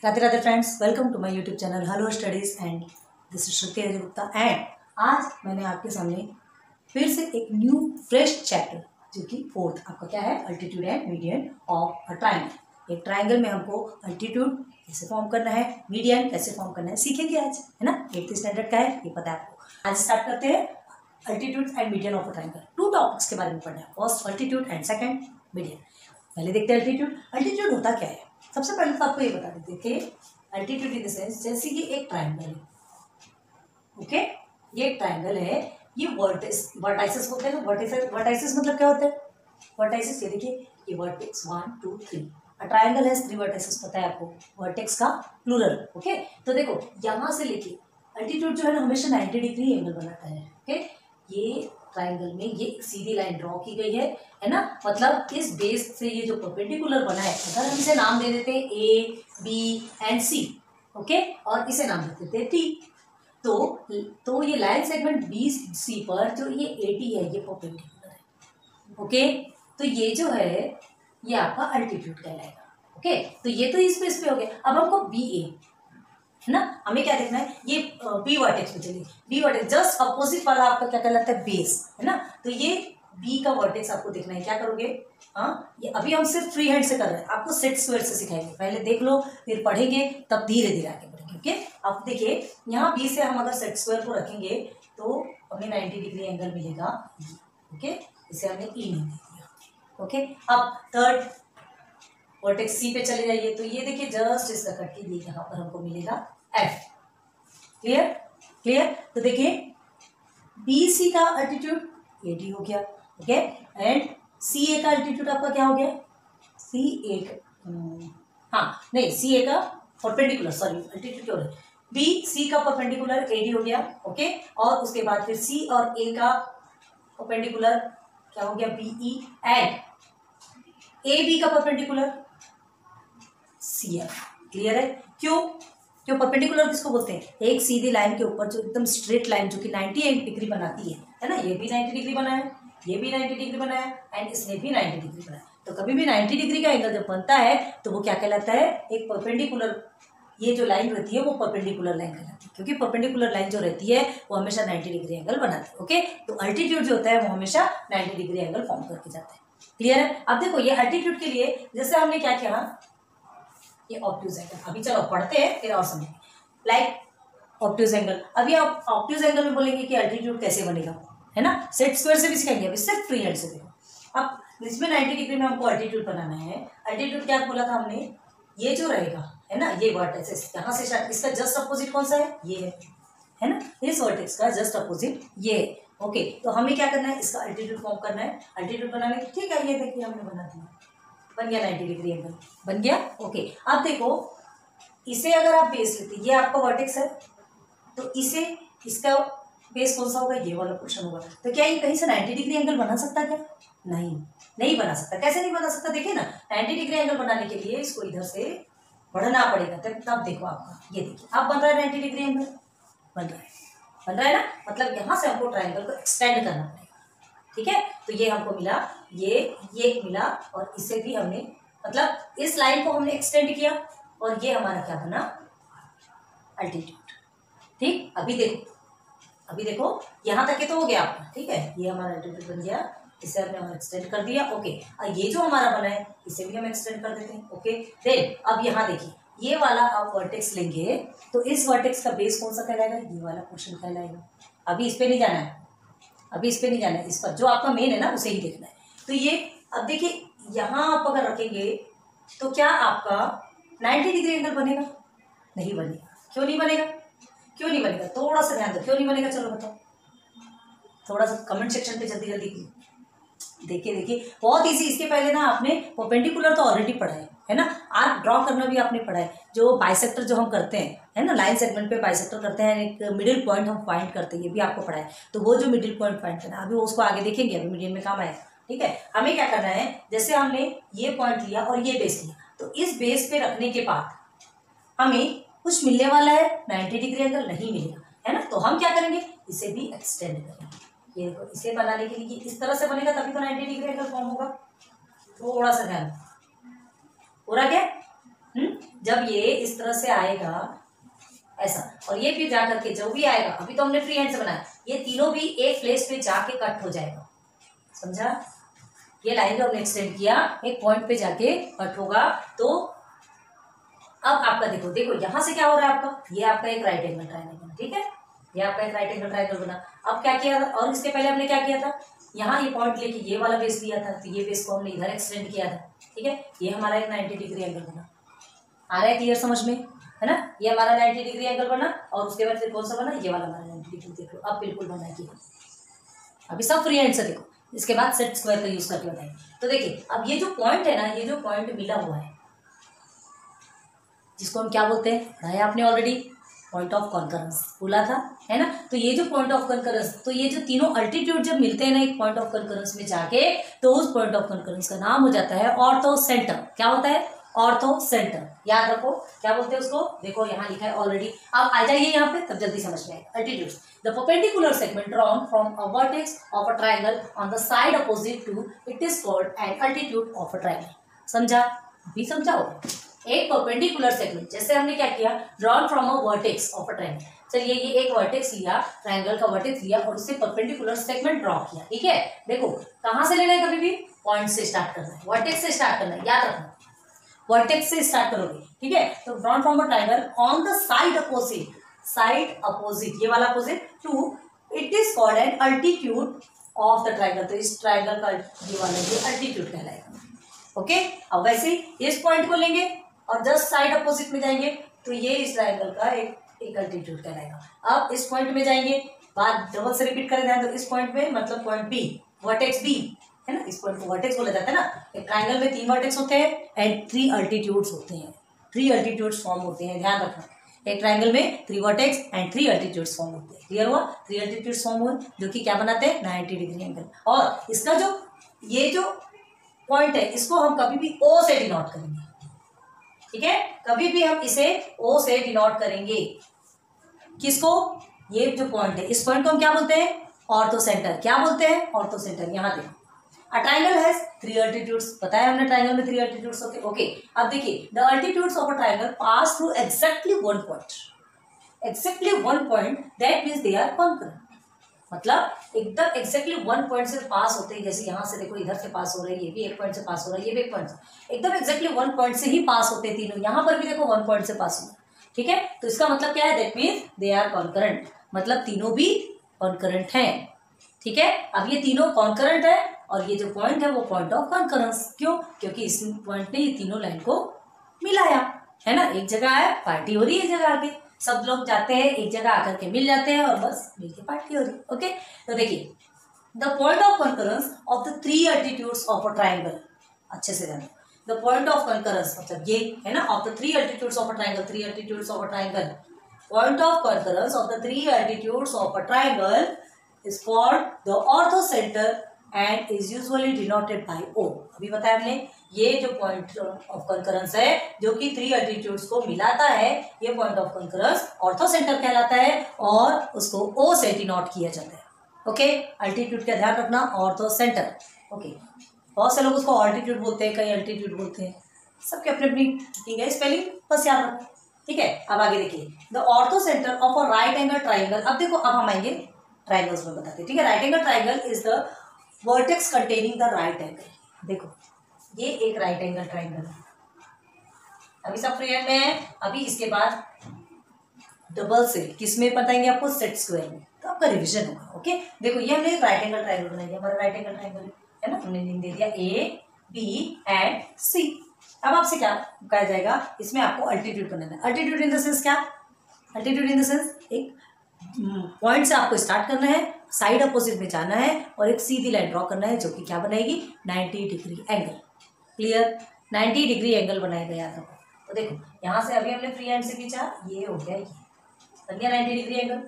राधे राधे friends, welcome to my YouTube channel hello studies and this is Shruti Gupta. And आज मैंने आपके सामने फिर से एक न्यू फ्रेश चैप्टर जो कि फोर्थ आपका क्या है, altitude and median of a triangle. एक ट्राइंगल में हमको अल्टीट्यूड कैसे फॉर्म करना है, मीडियन कैसे फॉर्म करना है सीखेंगे आज, है ना। 8th स्टैंडर्ड का है, ये पता है आपको। आज स्टार्ट करते हैं altitude and median of a triangle. 2 topics के बारे में पढ़ना है, first altitude and second median. पहले देखते हैं अल्टीट्यूड। अल्टीट्यूड होता क्या है, सबसे पहले तो आपको ये बता देते कि अल्टीट्यूड इन द सेंस जैसे कि एक ट्राइंगल है, ओके। ये एक ट्राइंगल है, ये वर्टाइसेस होते हैं ना। वर्टाइसेस मतलब क्या होता है, वर्टाइसेस ये देखिए, ये वर्टेक्स 1 2 3। ट्राइंगल है 3 वर्टाइसेस, पता है आपको, वर्टेक्स का प्लूरल, ओके। तो देखो यहाँ से लेके अल्टीट्यूड जो है ना हमेशा 90 डिग्री एंगल बनाता है, ओके। ये ट्राइंगल में ये एक सीधी लाइन ड्रॉ की गई है ना। मतलब इस बेस से ये जो परपेंडिकुलर बना है, अगर हम इसे नाम दे देते हैं A B and C, okay, और इसे नाम दे देते हैं टी, तो ये लाइन सेगमेंट बी सी पर जो ये ए टी है ये परपेंडिकुलर है, ओके। तो ये जो है ये आपका अल्टीट्यूड कहलाएगा, ओके। तो ये तो इस बेस पे हो गया। अब हमको बी ए है ना, हमें क्या देखना है, ये बी वर्टेक्स पे चलिए। बी वर्टेक्स जस्ट अपोजिट वाला आपका क्या कहलाता है, बेस, है ना। तो ये बी का वर्टेक्स आपको देखना है, क्या करोगे, हाँ, ये अभी हम सिर्फ फ्री हैंड से कर रहे हैं, आपको सेट स्क्वायर से सिखाएंगे। पहले देख लो, फिर पढ़ेंगे, तब धीरे धीरे आगे बढ़ेंगे, ओके। अब देखिए यहाँ बी से हम अगर सेट स्क्वायर को रखेंगे तो हमें 90 डिग्री एंगल मिलेगा, ओके। इसे हमने ई नहीं दे दिया, ओके। अब थर्ड वर्टेक्स सी पे चले जाइए, तो ये देखिए जस्ट इसका कट के लिए यहाँ पर हमको मिलेगा एफ। Clear clear. तो देखिए बी सी का अल्टीट्यूड ए डी हो गया, ओके। एंड सी ए का अल्टीट्यूड आपका क्या हो गया, सी ए का, हाँ नहीं, सी ए का परपेंडिकुलर, सॉरी अल्टीट्यूड क्यों है, बी सी का परपेंडिकुलर ए डी हो गया, ओके। और उसके बाद फिर सी और ए का परपेंडिकुलर क्या हो गया, B E, and A B का परपेंडिकुलर सी एफ। क्लियर है। क्यों क्यों परपेंडिकुलर किसको बोलते हैं, एक सीधी लाइन के ऊपर जो एकदम स्ट्रेट लाइन जो कि 98 डिग्री बनाती है ना। ये भी 90 डिग्री बना है, ये भी 90 डिग्री बना है, एंड इसने भी 90 डिग्री बनाया। तो कभी भी 90 डिग्री का एंगल जब बनता है तो वो क्या कहलाता है, एक परपेंडिकुलर, ये जो लाइन रहती है वो परपेंडिकुलर लाइन कहलाती है, क्योंकि परपेंडिकुलर लाइन जो रहती है वो हमेशा 90 डिग्री एंगल बनाती है, ओके। तो अल्टीट्यूड जो होता है वो हमेशा 90 डिग्री एंगल फॉर्म करके जाता है। क्लियर है। अब देखो ये अल्टीट्यूड के लिए जैसे हमने क्या किया, ये ऑब्ट्यूज एंगल, अभी चलो पढ़ते हैं फिर और समझेंगे। लाइक ऑब्ट्यूज एंगल, अभी आप ऑब्ट्यूज एंगल में बोलेंगे कि अल्टीट्यूड कैसे बनेगा, है ना। सेट स्क्वायर से भी सिखाएंगे, अभी सिर्फ फ्री हैंड से देखो। अब इसमें 90 डिग्री में हमको अल्टीट्यूड बनाना है। अल्टीट्यूड क्या बोला था हमने, ये जो रहेगा, है ना, ये वर्टेक्स यहाँ से इसका जस्ट अपोजिट कौन सा है, ये है ना। इस वर्टेक्स का जस्ट अपोजिट ये, ओके। तो हमें क्या करना है, इसका अल्टीट्यूड फॉर्म करना है। अल्टीट्यूड बनाने की, ठीक है, ये देखिए हमने बना दिया, बन गया 90 डिग्री एंगल बन गया, ओके। अब देखो इसे अगर आप बेस लेते, ये आपका वर्टेक्स है, तो इसे इसका बेस कौन सा होगा, ये वाला पोर्शन होगा। तो क्या ये कहीं से 90 डिग्री एंगल बना सकता है क्या, नहीं नहीं बना सकता। कैसे नहीं बना सकता, देखिए ना, 90 डिग्री एंगल बनाने के लिए इसको इधर से बढ़ना पड़ेगा, तब देखो आपका ये देखिए अब बन रहा है 90 डिग्री एंगल, बन रहा है ना। मतलब यहाँ से हमको ट्राइंगल को एक्सटेंड करना पड़ेगा, ठीक है। तो ये हमको मिला, ये मिला, और इसे भी हमने, मतलब इस लाइन को हमने एक्सटेंड किया, और ये हमारा क्या बना, अल्टीट्यूड। ठीक, अभी देखो यहाँ तक के तो हो गया आपका, ठीक है। ये हमारा अल्टीट्यूड बन गया, इसे हमने हम एक्सटेंड कर दिया, ओके। और ये जो हमारा बना है इसे भी हम एक्सटेंड कर देते हैं, ओके। देन अब यहाँ देखिए, ये वाला आप वर्टेक्स लेंगे तो इस वर्टेक्स का बेस कौन सा कहलाएगा, ये वाला पोर्शन कहलाएगा। अभी इस पे नहीं जाना है, इस पर जो आपका मेन है ना उसे ही देखना है। तो ये अब देखिए यहाँ आप अगर रखेंगे तो क्या आपका 90 डिग्री एंगल बनेगा, नहीं बनेगा। क्यों नहीं बनेगा, थोड़ा सा ध्यान दो, क्यों नहीं बनेगा, चलो बताओ, थोड़ा सा कमेंट सेक्शन पे जल्दी देखिए बहुत इजी। इसके पहले ना आपने परपेंडिकुलर तो ऑलरेडी पढ़ा है ना, आर्क ड्रॉ करना भी आपने पढ़ा है, जो बाइसेक्टर जो हम करते हैं, है ना, लाइन सेगमेंट पे बाइसेक्टर करते हैं, एक मिडिल पॉइंट हम फाइंड करते हैं, ये भी आपको पढ़ा है। तो वो जो मिडिल पॉइंट फाइंड करना है, अभी उसको आगे देखेंगे, अभी मीडियम में काम आएगा, ठीक है। हमें क्या करना है, जैसे हमने ये पॉइंट लिया और ये बेस लिया, तो इस बेस पे रखने के बाद हमें कुछ मिलने वाला है, 90 डिग्री एंगल नहीं मिलेगा, है ना। तो हम क्या करेंगे, इसे भी एक्सटेंड करेंगे। ये देखो, इसे बनाने के लिए इस तरह से बनेगा, तभी तो 90 डिग्री एंगल फॉर्म होगा। थोड़ा सा ध्यान हो रहा क्या, जब ये इस तरह से आएगा ऐसा, और ये फिर जाकर के जो भी आएगा, अभी तो हमने फ्री हैंड से बनाया, ये तीनों भी एक प्लेस पे जाके कट हो जाएगा, समझा। ये लाइन जो हमने एक्सटेंड किया एक पॉइंट पे जाके कट होगा। तो अब आपका देखो देखो यहां से क्या हो रहा है आपका, ये आपका एक राइट एंगल ट्रायंगल बना, ठीक है, ये आपका एक राइट एंगल ट्रायंगल बना। अब क्या किया था, और इसके पहले हमने क्या किया था, यहाँ ये पॉइंट लेके ये वाला बेस लिया था, तो ये बेस को हमने इधर एक्सटेंड किया था, ठीक है, ये हमारा एक 90 डिग्री एंगल बना। आ रहा है क्लियर समझ में, है ना, ये हमारा 90 डिग्री एंगल बना। और उसके बाद फिर कौन सा बना, ये वाला हमारा 90 डिग्री, देख लो अब बिल्कुल बना किया। अभी सब फ्री हैंड से देखो, इसके बाद सेट स्क्वायर का यूज करके बताएंगे। तो देखिए अब ये जो पॉइंट है ना, ये जो पॉइंट मिला हुआ है जिसको हम क्या बोलते हैं, पढ़ाया आपने ऑलरेडी, पॉइंट ऑफ कॉन्करेंस बोला था, है ना। तो ये जो पॉइंट ऑफ कॉन्करेंस, तो ये जो तीनों अल्टीट्यूड जब मिलते हैं ना एक पॉइंट ऑफ कॉन्करेंस में जाके, तो उस पॉइंट ऑफ कॉन्करेंस का नाम हो जाता है ऑर्थो सेंटर। क्या होता है, ऑर्थो सेंटर, याद रखो क्या बोलते हैं उसको, देखो यहाँ लिखा है ऑलरेडी। अब आ जाइए यहाँ पे, तब जल्दी समझ में आएगा। Altitudes, the perpendicular segment drawn from a vertex of a triangle on the side opposite to it is called an altitude of a triangle. समझा, भी समझाओ। एक परपेंडिकुलर सेगमेंट, जैसे हमने क्या किया, drawn from a vertex of a triangle, चलिए ये एक वर्टेक्स लिया, ट्रायंगल का वर्टेक्स लिया और उससे परपेंडिकुलर सेगमेंट ड्रॉ किया, ठीक है। देखो कहाँ से लेना है, कभी भी पॉइंट से स्टार्ट करना है, वर्टेक्स से स्टार्ट करना है, याद रखना, वर्टेक्स से स्टार्ट करोगे, ठीक है। तो drawn from a triangle on the side opposite, side opposite, ये वाला opposite to it is called an altitude of the triangle. तो इस ट्रायंगल का ये वाला ये अल्टीट्यूड कहलाएगा, ओके। अब वैसे इस पॉइंट को लेंगे और जस्ट साइड अपोजिट में जाएंगे, तो ये इस ट्रायंगल का एक अल्टीट्यूड कहलाएगा। अब इस पॉइंट में जाएंगे, बात डबल से रिपीट करें ध्यान, तो इस पॉइंट में मतलब पॉइंट बी, वर्टेक्स बी, है ना, इस पॉइंट को वर्टेक्स बोला जाता है ना। एक ट्रायंगल में 3 वर्टेक्स होते हैं एंड 3 अल्टीट्यूड्स होते हैं, 3 अल्टीट्यूड्स फॉर्म होते हैं, ध्यान रखना। एक ट्रायंगल में 3 वर्टेक्स एंड 3 अल्टीट्यूड्स फॉर्म होते हैं, क्लियर हुआ। 3 अल्टीट्यूड्स फॉर्म हुए जो कि क्या बनाते हैं, 90 डिग्री एंगल। और इसका जो ये जो पॉइंट है, इसको हम कभी भी ओ से डिनोट करेंगे, ठीक है, कभी भी हम इसे ओ से डिनोट करेंगे। किसको, ये जो पॉइंट है, इस पॉइंट को हम क्या बोलते हैं, ऑर्थो सेंटर। क्या बोलते हैं, ऑर्थो सेंटर। यहाँ देखो, अ ट्रायंगल हैज 3 अल्टीट्यूड्स, बताया हमने ट्रायंगल में 3 अल्टीट्यूड्स होते हैं, ओके। अब देखिए the altitudes of a triangle pass through exactly 1 point, exactly 1 point, that means they are concurrent. मतलब एकदम एग्जैक्टली 1 पॉइंट से पास होते हैं, जैसे यहाँ से देखो इधर से पास हो रहा है, ये भी 1 पॉइंट से पास हो रहा है, ये भी 1 पॉइंट से, एकदम एग्जैक्टली 1 पॉइंट से ही पास होते हैं तीनों। यहाँ पर भी देखो 1 पॉइंट से पास हुआ, ठीक है। तो इसका मतलब क्या है, that means they are concurrent, मतलब तीनों भी कॉन्करेंट हैं, ठीक है। अब ये तीनों कॉन्करेंट है और ये जो पॉइंट है वो पॉइंट ऑफ कॉन्करेंस, क्यों, क्योंकि इस पॉइंट ने ये तीनों लाइन को मिलाया, है ना। एक जगह है, पार्टी हो रही है, एक जगह आके सब लोग जाते हैं, एक जगह आकर के मिल जाते हैं और बस मिलके पार्टी हो रही है, ओके। तो देखिए the point of concurrence of the 3 altitudes of a triangle, अच्छे से जानो, द पॉइंट ऑफ कॉन्करेंस मतलब ये है ना, of the 3 altitudes of a triangle, 3 altitudes of a triangle, point of concurrence of the 3 altitudes of a triangle is called the ortho center and is usually denoted by O। अभी बताया हमने, ये जो point of concurrence है जो कि 3 altitudes को मिलाता है, ये point of concurrence ortho centre कहलाता है और उसको O से डिनोट किया जाता है, ओके। अल्टीट्यूड का ध्यान रखना, ऑर्थो सेंटर, ओके। बहुत से लोग उसको ऑल्टीट्यूड बोलते हैं, कई अल्टीट्यूड बोलते हैं, सबके अपनी अपनी ठीक है स्पेलिंग, बस याद रखो, ठीक है। अब आगे देखिए, the ortho centre of a right angle triangle. अब देखो अब हम आएंगे ट्राइंगल्स में बताते हैं, ठीक है। Right angle triangle is the vertex containing the right angle. देखो ये एक राइट एंगल ट्राइंगल है, अभी सब फ्री हैंड में है। अभी इसके बाद डबल से किस में बताएंगे आपको, सेट स्क्वायर में, तो आपका रिवीजन होगा, ओके। देखो ये हमने राइट एंगल ट्राइंगल बनाया, हमारा राइट एंगल ट्राइंगल है ना, हमने नेम दे दिया ए बी एंड सी। अब आपसे क्या कहा जाएगा, इसमें आपको अल्टीट्यूड बनाना है। अल्टीट्यूड इन द सेंस क्या, अल्टीट्यूड इन द सेंस एक पॉइंट से आपको स्टार्ट करना है, साइड अपोजिट में जाना है और एक सीधी लाइन ड्रॉ करना है जो कि क्या बनाएगी, 90 degree angle, clear. 90 degree angle बनाएगा याद रखो। तो देखो यहाँ से अभी हमने फ्री हैंड से खींचा, ये हो गया, ये बन गया 90 डिग्री एंगल,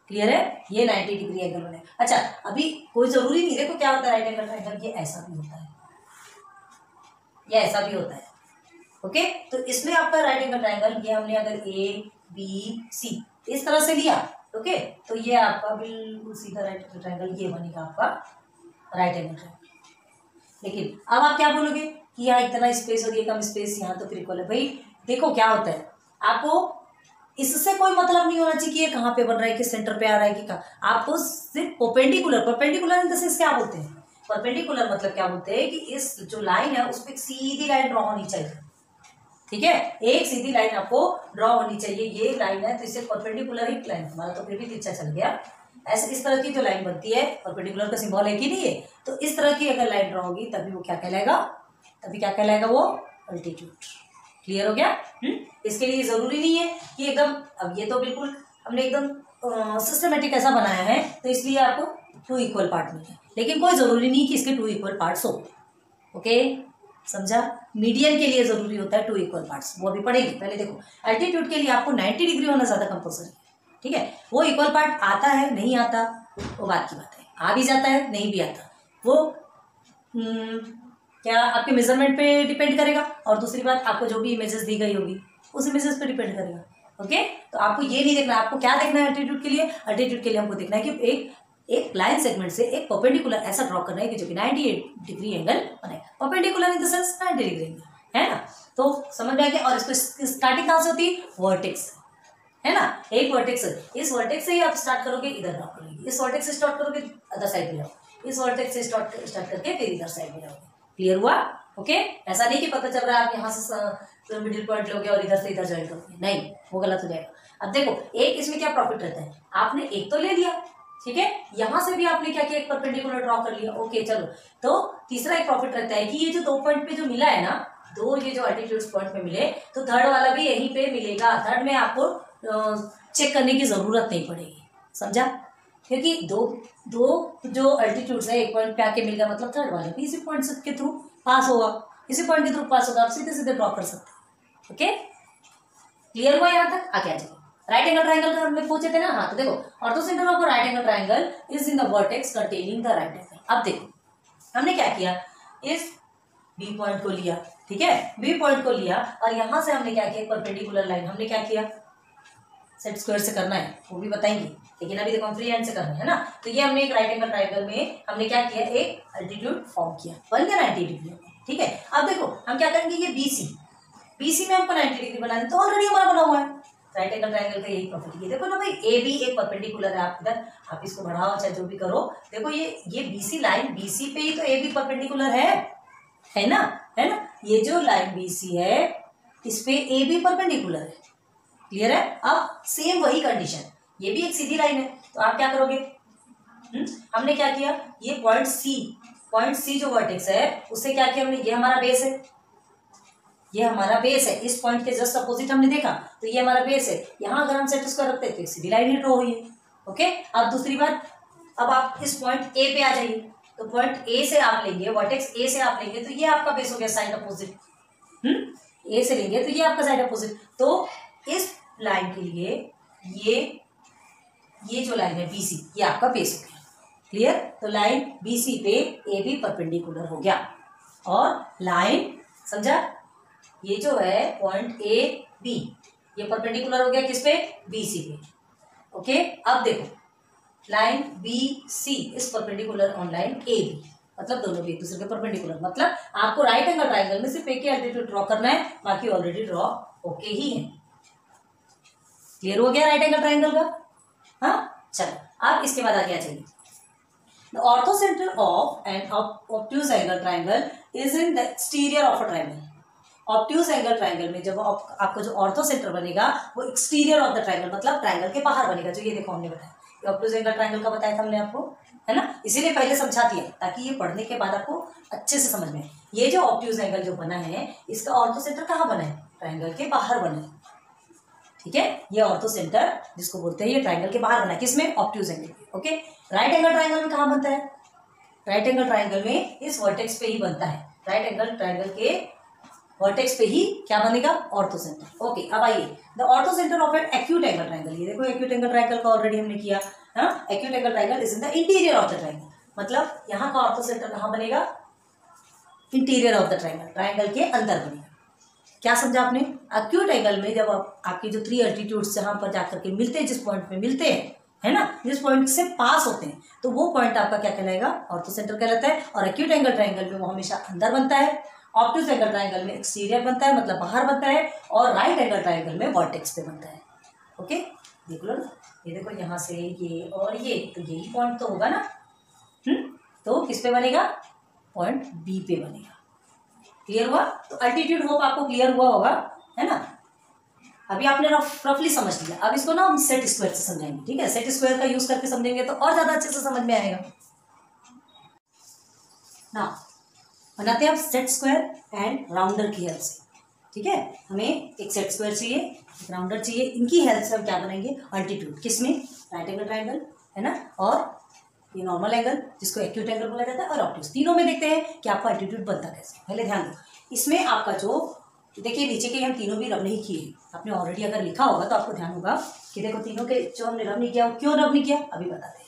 क्लियर है, ये 90 डिग्री एंगल बने। अच्छा अभी कोई जरूरी नहीं, देखो क्या होता है राइट एंगल ट्राइंगल, ये ऐसा भी होता है, ये ऐसा भी होता है, ओके। तो इसमें आपका राइट एंगल ट्राइंगल, ये हमने अगर ए बी सी इस तरह से लिया, ओके, तो ये आपका बिल्कुल सीधा राइट एंगल ट्राइंगल, ये बनेगा आपका राइट एंगल ट्राइंगल। लेकिन अब आप क्या बोलोगे, कि यहाँ इतना स्पेस और ये कम स्पेस, यहाँ तो फिर इक्वल है। भाई देखो क्या होता है, आपको इससे कोई मतलब नहीं होना चाहिए कि ये कहाँ पे बन रहा है, किस सेंटर पे आ रहा है कि कहाँ, आपको सिर्फ परपेंडिकुलर इन द सेंस क्या बोलते हैं, परपेंडिकुलर मतलब क्या बोलते हैं कि इस जो लाइन है उस पर एक सीधी लाइन ड्रॉ होनी चाहिए। ठीक है, एक सीधी लाइन आपको ड्रॉ होनी चाहिए। ये लाइन है तो इसे परपेंडिकुलर ही लाइन, हमारा तो फिर भी तिरछा चल गया। ऐसे इस तरह की जो लाइन बनती है, परपेंडिकुलर का सिंबल है कि नहीं है, तो इस तरह की अगर लाइन ड्रॉ होगी तभी वो क्या कहलाएगा, वो अल्टीट्यूड। क्लियर हो गया? इसके लिए जरूरी नहीं है कि एकदम, अब ये तो बिल्कुल हमने एकदम सिस्टमेटिक ऐसा बनाया है तो इसलिए आपको 2 इक्वल पार्ट मिले, लेकिन कोई जरूरी नहीं कि इसके 2 इक्वल पार्ट्स हो। ओके, समझा? मीडियन के लिए जरूरी होता है 2 इक्वल पार्ट्स, वो अभी पढ़ेंगे। पहले देखो, अल्टीट्यूड के लिए आपको 90 डिग्री होना ज्यादा कंपल्सरी है। ठीक है, वो इक्वल पार्ट आता है नहीं आता वो बात की बात है, आ भी जाता है नहीं भी आता, वो क्या आपके मेजरमेंट पे डिपेंड करेगा, और दूसरी बात आपको जो भी इमेजेस दी गई होगी उस इमेजेस पे डिपेंड करेगा। ओके, तो आपको ये नहीं देखना, आपको क्या देखना है अल्टीट्यूड के लिए? अल्टीट्यूड के लिए हमको देखना है कि एक लाइन सेगमेंट से एक परपेंडिकुलर ऐसा ड्रॉ करना है कि जो कि 98 डिग्री एंगल बनाए। Perpendicular in the sense 90 degree angle, है ना? तो समझ में आ गया। और इसको स्टार्टिंग कहाँ से होती है? वर्टेक्स, है ना? एक वर्टेक्स, इस वर्टेक्स से ही आप स्टार्ट करोगे, इधर ड्रॉ करोगे, इस वर्टेक्स से स्टार्ट करोगे, अदर साइड में जाओ, इस वर्टेक्स से स्टार्ट करके फिर इधर साइड में जाओगे। क्लियर हुआ? ओके, ऐसा नहीं कि पता चल रहा है आप यहाँ से मिडिल पॉइंट लोगे और इधर से इधर ज्वाइन करोगे, नहीं, वो गलत हो जाएगा। अब देखो, एक इसमें क्या प्रॉफिट रहता है, आपने एक तो ले लिया, ठीक है, यहां से भी आपने क्या किया, एक परपेंडिकुलर ड्रॉ कर लिया। ओके चलो, तो तीसरा एक प्रॉफिट रहता है कि ये जो 2 पॉइंट पे जो मिला है ना, ये जो अल्टीट्यूड्स पॉइंट पे मिले, तो थर्ड वाला भी यहीं पे मिलेगा। थर्ड में आपको चेक करने की जरूरत नहीं पड़ेगी, समझा? क्योंकि दो जो अल्टीट्यूड्स है एक पॉइंट पे आके मिल गया, मतलब थर्ड वाला भी इसी पॉइंट के थ्रू पास होगा, इसी पॉइंट के थ्रू पास होगा, आप सीधे सीधे ड्रॉ कर सकते हैं। ओके, क्लियर हुआ? यहाँ तक आगे आ जाइए। राइट एंगल ट्राइंगल का हमने पूछे थे ना, हाँ, तो देखो, orthocentre of right angle triangle is in the vertex containing the right angle. अब देखो हमने क्या किया, इस बी पॉइंट को लिया, ठीक है, बी पॉइंट को लिया, और यहां से हमने क्या किया, परपेंडिकुलर लाइन हमने क्या किया, सेट स्क्वायर से करना है, वो भी बताएंगे, लेकिन अभी देखो हम फ्री हैंड से करना है ना। तो ये हमने एक राइट एंगल ट्राइंगल में हमने क्या किया, एक अल्टीट्यूड फॉर्म किया, बन गया 90 डिग्री। ठीक है, अब देखो हम क्या करेंगे, ये बीसी में हमको 90 डिग्री बनाना है, तो ऑलरेडी हमारा बना हुआ है। राइट एंगल ट्राइंगल का यही प्रॉपर्टी है। देखो ना भाई, ए बी एक परपेंडिकुलर है, आप इधर आप इसको बढ़ाओ चाहे जो भी करो, देखो ये बीसी लाइन, बीसी पे ही तो ए बी परपेंडिकुलर है ना, ये जो लाइन बीसी है इस पे ए बी परपेंडिकुलर है। क्लियर है? अब सेम वही कंडीशन, ये भी एक सीधी लाइन है, तो आप क्या करोगे, हमने क्या किया, ये पॉइंट सी जो वर्टेक्स है उससे क्या किया हमने, ये हमारा बेस है, ये हमारा बेस है, इस पॉइंट के जस्ट अपोजिट हमने देखा, तो ये हमारा बेस है। यहाँ अगर हम सेट स्क्वायर रखते हैं तो सीधी लाइन ही ड्रॉ हुई है। ओके, अब दूसरी बात, अब आप इस पॉइंट ए पे आ जाइए, तो पॉइंट ए से आप लेंगे, वर्टेक्स ए से आप लेंगे, तो ये आपका बेस हो गया साइड अपोजिट, ए से लेंगे तो ये आपका साइड अपोजिट। तो इस लाइन के लिए ये जो लाइन है बीसी, ये आपका बेस हो गया। क्लियर? तो लाइन बीसी पे ए बी परपेंडिकुलर हो गया, और लाइन, समझा, ये जो है पॉइंट ए बी, ये परपेंडिकुलर हो गया किस पे, बीसी पे। ओके, अब देखो लाइन बी सी इस perpendicular on line A B, मतलब दोनों भी एक दूसरे के परपेंडिकुलर, मतलब आपको राइट एंगल ट्राइंगल में सिर्फ एक ही अल्टीट्यूड ड्रॉ करना है, बाकी ऑलरेडी ड्रॉ ओके ही है। क्लियर हो गया राइट एंगल ट्राइंगल का? हाँ, चलो अब इसके बाद आगे आ जाइए। The orthocenter of an obtuse angle triangle is in the exterior of a triangle. Obtuse angle triangle में जब आपको जो ऑर्थो सेंटर बनेगा वो एक्सटीरियर ऑफ द ट्राइंगल, मतलब ट्राइंगल के बाहर बनेगा। जो ये देखो हमने बताया, ऑब्ट्यूज एंगल ट्राइंगल का बताया था हमने आपको, है ना, इसीलिए पहले समझा दिया ताकि ये पढ़ने के बाद आपको अच्छे से समझ में। ये जो ऑब्ट्यूज एंगल जो बना है इसका ऑर्थो सेंटर कहाँ बना है, ट्राइंगल के बाहर बना है। ठीक है, ये ऑर्थो सेंटर जिसको बोलते हैं ये ट्राइंगल के बाहर बना है, किसमें, obtuse angle. Okay, right angle triangle में कहाँ बनता है, राइट एंगल ट्राइंगल में इस वर्टेक्स पे ही बनता है, राइट एंगल ट्राइंगल के वर्टेक्स पे ही क्या बनेगा, ऑर्थो सेंटर। ओके, अब आइए, the ortho centre of an acute angle triangle. ये देखो एक्यूट एंगल ट्राइंगल का ऑलरेडी हमने किया, हाँ, acute angle triangle is in the interior of the triangle, मतलब यहाँ का ऑर्थो सेंटर कहाँ बनेगा, interior of the triangle, triangle के अंदर बनेगा। क्या समझा आपने? एक्यूट एंगल में जब आपके जो 3 अल्टीट्यूड्स जहाँ पर जाकर के मिलते हैं, जिस पॉइंट पे मिलते हैं, है ना, जिस पॉइंट से पास होते हैं, तो वो पॉइंट आपका क्या कहलाएगा, ऑर्थो सेंटर कहलाता है। और एक्यूट एंगल ट्राइंगल में वो हमेशा अंदर बनता है, ऑब्टूज एंगल ट्राइंगल में एक्सटीरियर बनता है, मतलब बाहर बनता है, और राइट एंगल ट्राइंगल में वर्टेक्स पे बनता है। ओके, देख लो ना, ये देखो यहाँ से ये और ये, तो यही पॉइंट तो होगा ना। तो किस पे बनेगा? पॉइंट बी पे बनेगा। क्लियर हुआ? तो अल्टीट्यूड होप आपको क्लियर हुआ होगा, है ना। अभी आपने रफली समझ लिया। अब इसको ना हम सेट स्क्वायर से समझाएंगे, ठीक है। सेट स्क्वायर का यूज करके समझेंगे तो और ज्यादा अच्छे से समझ में आएगा ना। बनाते हैं आप सेट स्क्वायर एंड राउंडर की हेल्प से, ठीक है। हमें एक सेट स्क्वायर चाहिए, एक राउंडर चाहिए, इनकी हेल्प से हम क्या बनाएंगे? अल्टीट्यूड। किसमें? राइट एंगल ट्राइंगल, है ना, और ये नॉर्मल एंगल जिसको एक्यूट एंगल बोला जाता है, और ऑब्टूज। तीनों में देखते हैं कि आपका अल्टीट्यूड बनता कैसे। पहले ध्यान दो, इसमें आपका जो देखिए नीचे के हम तीनों भी रब नहीं किए। आपने ऑलरेडी अगर लिखा होगा तो आपको ध्यान होगा कि देखो तीनों के जो हमने रब नहीं किया, क्यों रब नहीं किया अभी बताते हैं।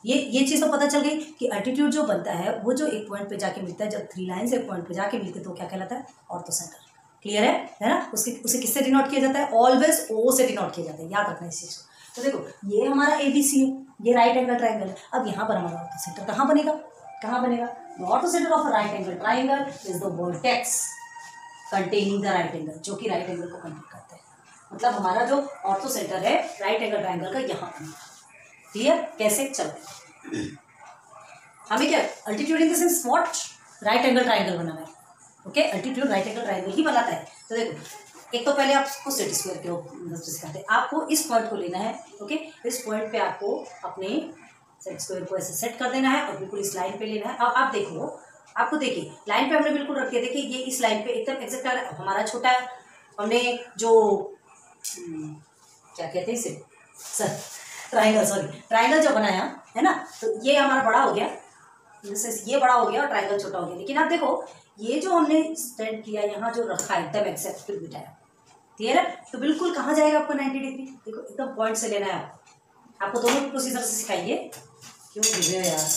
ये चीज़ तो पता चल गई कि अल्टीट्यूड जो बनता है वो जो एक पॉइंट पे जाके मिलता है, जब 3 लाइन एक पॉइंट पे जाके मिलते तो क्या कहलाता है? ऑर्थोसेंटर। क्लियर है ना। उसे किससे डिनोट किया जाता है? ऑलवेज ओ से डिनोट किया जाता है, याद रखना इस चीज़ को। तो देखो ये हमारा ABC है, ये राइट एंगल ट्राइंगल है। अब यहाँ पर हमारा ऑर्थोसेंटर कहाँ बनेगा? कहाँ बनेगा? The orthocentre of right angle triangle is the vertex containing the right angle, जो कि राइट एंगल को कंटेन करता है। मतलब हमारा जो ऑर्थो सेंटर है राइट एंगल ट्राइंगल का यहाँ पर। क्लियर? कैसे? चलो हमें क्या altitude in the sense what? Right angle triangle बनाना है। Okay, altitude right angle triangle ही बनाता है। तो देखो एक तो पहले आपको सेट स्क्वायर के मतलब सिखाते हैं। आपको इस पॉइंट को लेना है, ओके। इस पॉइंट पे आपको अपने सेट स्क्वायर को ऐसे सेट कर देना है और बिल्कुल इस लाइन पे लेना है। अब आप देखो, आपको देखिए लाइन पे हमने बिल्कुल रख दिया। देखिए ये इस लाइन पे एकदम एग्जैक्ट आ रहा है। हमारा छोटा है, हमने जो क्या कहते हैं इसे, सर ट्राइंगल जो बनाया है ना, तो ये हमारा बड़ा हो गया, ये बड़ा हो गया और ट्राइंगल छोटा हो गया। लेकिन आप देखो ये जो हमने स्टैंड किया, यहाँ जो रखा है एकदम एग्जैक्ट बिठाया। क्लियर है? तो बिल्कुल कहाँ जाएगा आपको? 90 डिग्री। देखो एकदम पॉइंट से लेना है आपको दोनों प्रोसीजर से सिखाएंगे। क्यों भेजे यार?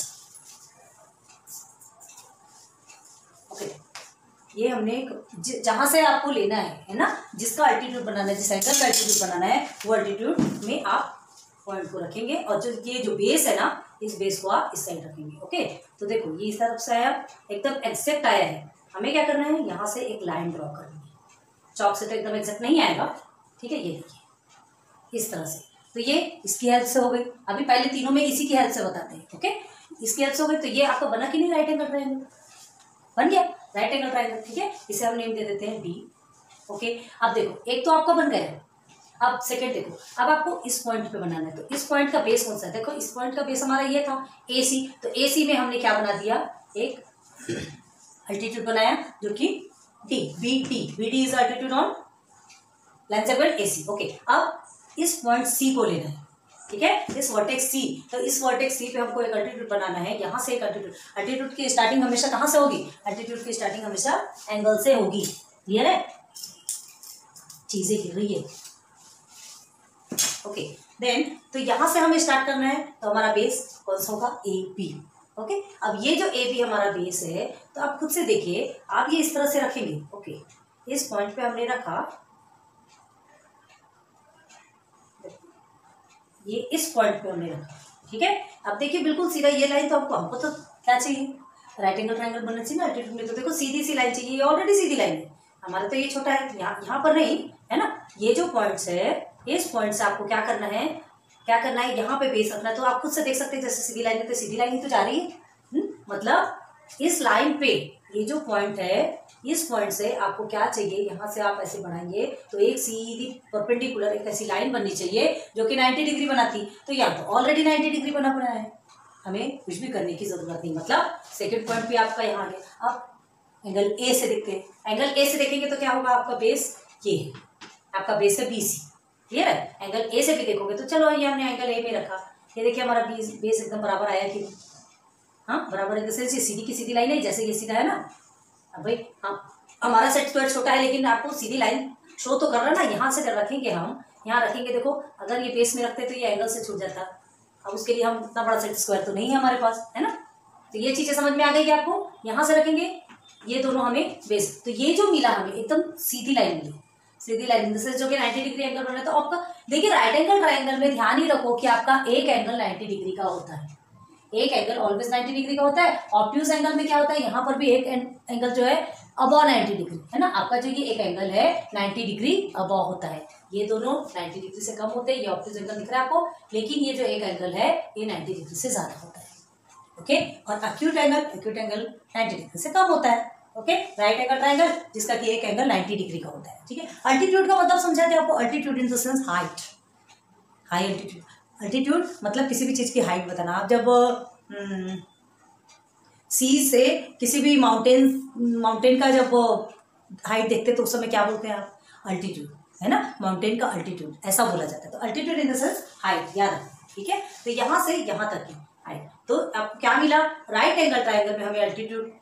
ये हमने जहां से आपको लेना है ना, जिसका अल्टीट्यूड बनाना है, जिस एंगल का अल्टीट्यूड बनाना है, वो अल्टीट्यूड में आप पॉइंट को रखेंगे। और जो ये जो बेस है ना, इस बेस को आप इस साइड रखेंगे। ओके, तो देखो ये इस तरफ से आया, एकदम एग्जैक्ट आया है। हमें क्या करना है? यहाँ से एक लाइन ड्रॉ करनी है। चौक से तो एकदम एग्जैक्ट नहीं आएगा, ठीक है। ये देखिए इस तरह से, तो ये इसकी हेल्प से हो गई। अभी पहले तीनों में इसी की हेल्प से बताते हैं। ओके, इसकी हेल्प से हो गई। तो ये आपका बना कि नहीं? राइट एंगल ट्राइंगल बन गया, राइट एंगल ट्राइंगल, ठीक है। इसे हम नेम दे देते हैं डी। ओके, अब देखो एक तो आपका बन गया। अब सेकंड देखो, अब आपको इस पॉइंट पे बनाना है। तो इस पॉइंट का बेस कौन सा है? देखो इस पॉइंट का बेस हमारा ये था AC। तो AC में हमने क्या बना दिया? एक अल्टीट्यूड बनाया जो कि D, BD is altitude on line segment AC। Okay, अब इस पॉइंट C को लेना है, ठीक है, इस वर्टेक्स C। तो इस वर्टेक्स C पे हमको एक अल्टीट्यूड बनाना है। यहाँ से एक अल्टीट्यूड की स्टार्टिंग हमेशा कहाँ से होगी? अल्टीट्यूड की स्टार्टिंग हमेशा एंगल से होगी। क्लियर है? चीजें गिर रही है। ओके, देन तो यहाँ से हमें स्टार्ट करना है। तो हमारा बेस कौन सा होगा? AB। ओके, अब ये जो AB हमारा बेस है, तो आप खुद से देखिए, आप ये इस तरह से रखेंगे। ओके, इस पॉइंट पे हमने रखा, ये इस पॉइंट पे हमने रखा, ठीक है। अब देखिए बिल्कुल सीधा ये लाइन, तो हमको तो क्या चाहिए? राइट एंगल ट्राइंगल बनना चाहिए ना अल्टीट्यूड में। तो देखो सीधी सी लाइन चाहिए, ये ऑलरेडी सीधी लाइन है हमारा। तो ये छोटा है, यहाँ पर नहीं है ना। ये जो पॉइंट्स है, इस पॉइंट से आपको क्या करना है? यहाँ पे बेस रखना है। तो आप खुद से देख सकते हैं, जैसे सीधी लाइन है तो सीधी लाइन ही तो जा रही है। मतलब इस लाइन पे ये जो पॉइंट है, इस पॉइंट से आपको क्या चाहिए? यहाँ से आप ऐसे बढ़ाएंगे तो एक सीधी परपेंडिकुलर एक ऐसी लाइन बननी चाहिए जो कि 90 डिग्री बनाती। तो यहाँ तो ऑलरेडी 90 डिग्री बना है, हमें कुछ भी करने की जरूरत नहीं। मतलब सेकेंड पॉइंट भी आपका यहाँ आ गया। अब एंगल A से देखते हैं। एंगल A से देखेंगे तो क्या होगा? आपका बेस ये है, आपका बेस है BC। क्लियर है? एंगल A से भी देखोगे तो चलो ये हमने एंगल A में रखा। ये देखिए हमारा बेस एकदम बराबर आया कि हाँ बराबर है। सीधी की सीधी लाइन है, जैसे ये सीधा है ना। अब भाई हाँ, हमारा सेट स्क्वायर छोटा है लेकिन आपको सीधी लाइन शो तो कर रहा है ना। यहाँ से रखेंगे, हम यहाँ रखेंगे। देखो अगर ये बेस में रखते तो ये एंगल से छूट जाता। अब उसके लिए हम इतना बड़ा सेट स्क्वायर तो नहीं है हमारे पास, है ना। तो ये चीजें समझ में आ गई कि आपको यहाँ से रखेंगे, ये दोनों हमें बेस। तो ये जो मिला हमें एकदम सीधी लाइन मिली, सीधी लाइन जो कि 90 डिग्री एंगल बना। तो आपका देखिए राइट एंगल ट्राइंगल में ध्यान ही रखो कि आपका एक एंगल 90 डिग्री का होता है। एक एंगल ऑलवेज 90 डिग्री का होता है। ऑब्ट्यूज एंगल में क्या होता है, यहाँ पर भी एक एंगल जो है अबव 90 डिग्री है ना। आपका जो ये एक एंगल है 90 डिग्री अबव होता है, ये दोनों 90 डिग्री से कम होते हैं। ये ऑब्ट्यूज एंगल दिख रहा है आपको, लेकिन ये जो एक एंगल है ये 90 डिग्री से ज्यादा होता है। ओके, और एक्यूट एंगल 90 डिग्री से कम होता है। ओके, राइट एंगल ट्रायंगल जिसका कि एक एंगल 90 डिग्री का होता है। ठीक है, अल्टीट्यूड का मतलब समझाते हैं आपको। Altitude in the sense height, high altitude. Altitude मतलब किसी भी चीज की हाइट बताना। आप जब सी से किसी भी माउंटेन का जब हाइट देखते तो उस समय क्या बोलते हैं आप, अल्टीट्यूड, है ना। माउंटेन का अल्टीट्यूड ऐसा बोला जाता है। तो altitude in the sense height, याद रखें। ठीक है, तो यहाँ से यहाँ तक की हाइट। तो आपको क्या मिला, राइट एंगल ट्रायंगल में हमें अल्टीट्यूड,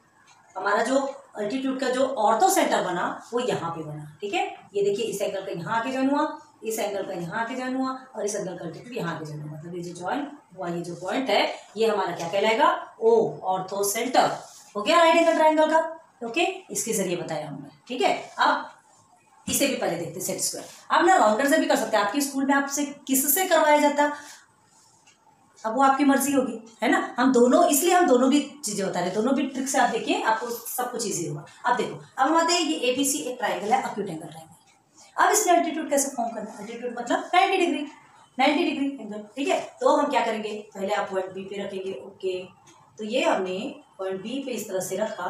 हमारा जो अल्टीट्यूड का जो ऑर्थो सेंटर बना वो यहाँ पे बना। ठीक है, ये देखिए इस एंगल का यहाँ आके ज्वाइन हुआ, इस एंगल का यहाँ आके ज्वाइन हुआ, और इस एंगल का अल्टीट्यूड यहाँ आके ज्वाइन हुआ। मतलब ये जो ज्वाइन हुआ, ये जो पॉइंट है ये हमारा क्या कहलाएगा, ओ ऑर्थो सेंटर हो गया राइट एंगल ट्रायंगल का। ओके, इसके जरिए बताया हमने। ठीक है, अब इसे भी पहले देखते सेट स्क्वायर। आप ना राउंडर से भी कर सकते हैं। आपके स्कूल में आपसे किससे करवाया जाता, अब वो आपकी मर्जी होगी, है ना। हम दोनों, इसलिए हम दोनों भी चीजें बता रहे हैं, दोनों भी ट्रिक से आप देखिए, आपको सब कुछ इजी होगा। अब देखो, अब हम आते हैं, ये एबीसी एक ट्रायंगल है, एक्यूट एंगल ट्रायंगल। अब इसमें अल्टीट्यूड कैसे फॉर्म करना है, अल्टीट्यूड मतलब 90 डिग्री, 90 डिग्री एंगल। ठीक है, तो हम क्या करेंगे, पहले आप पॉइंट बी पे रखेंगे। ओके, तो ये हमने पॉइंट बी पे इस तरह से रखा।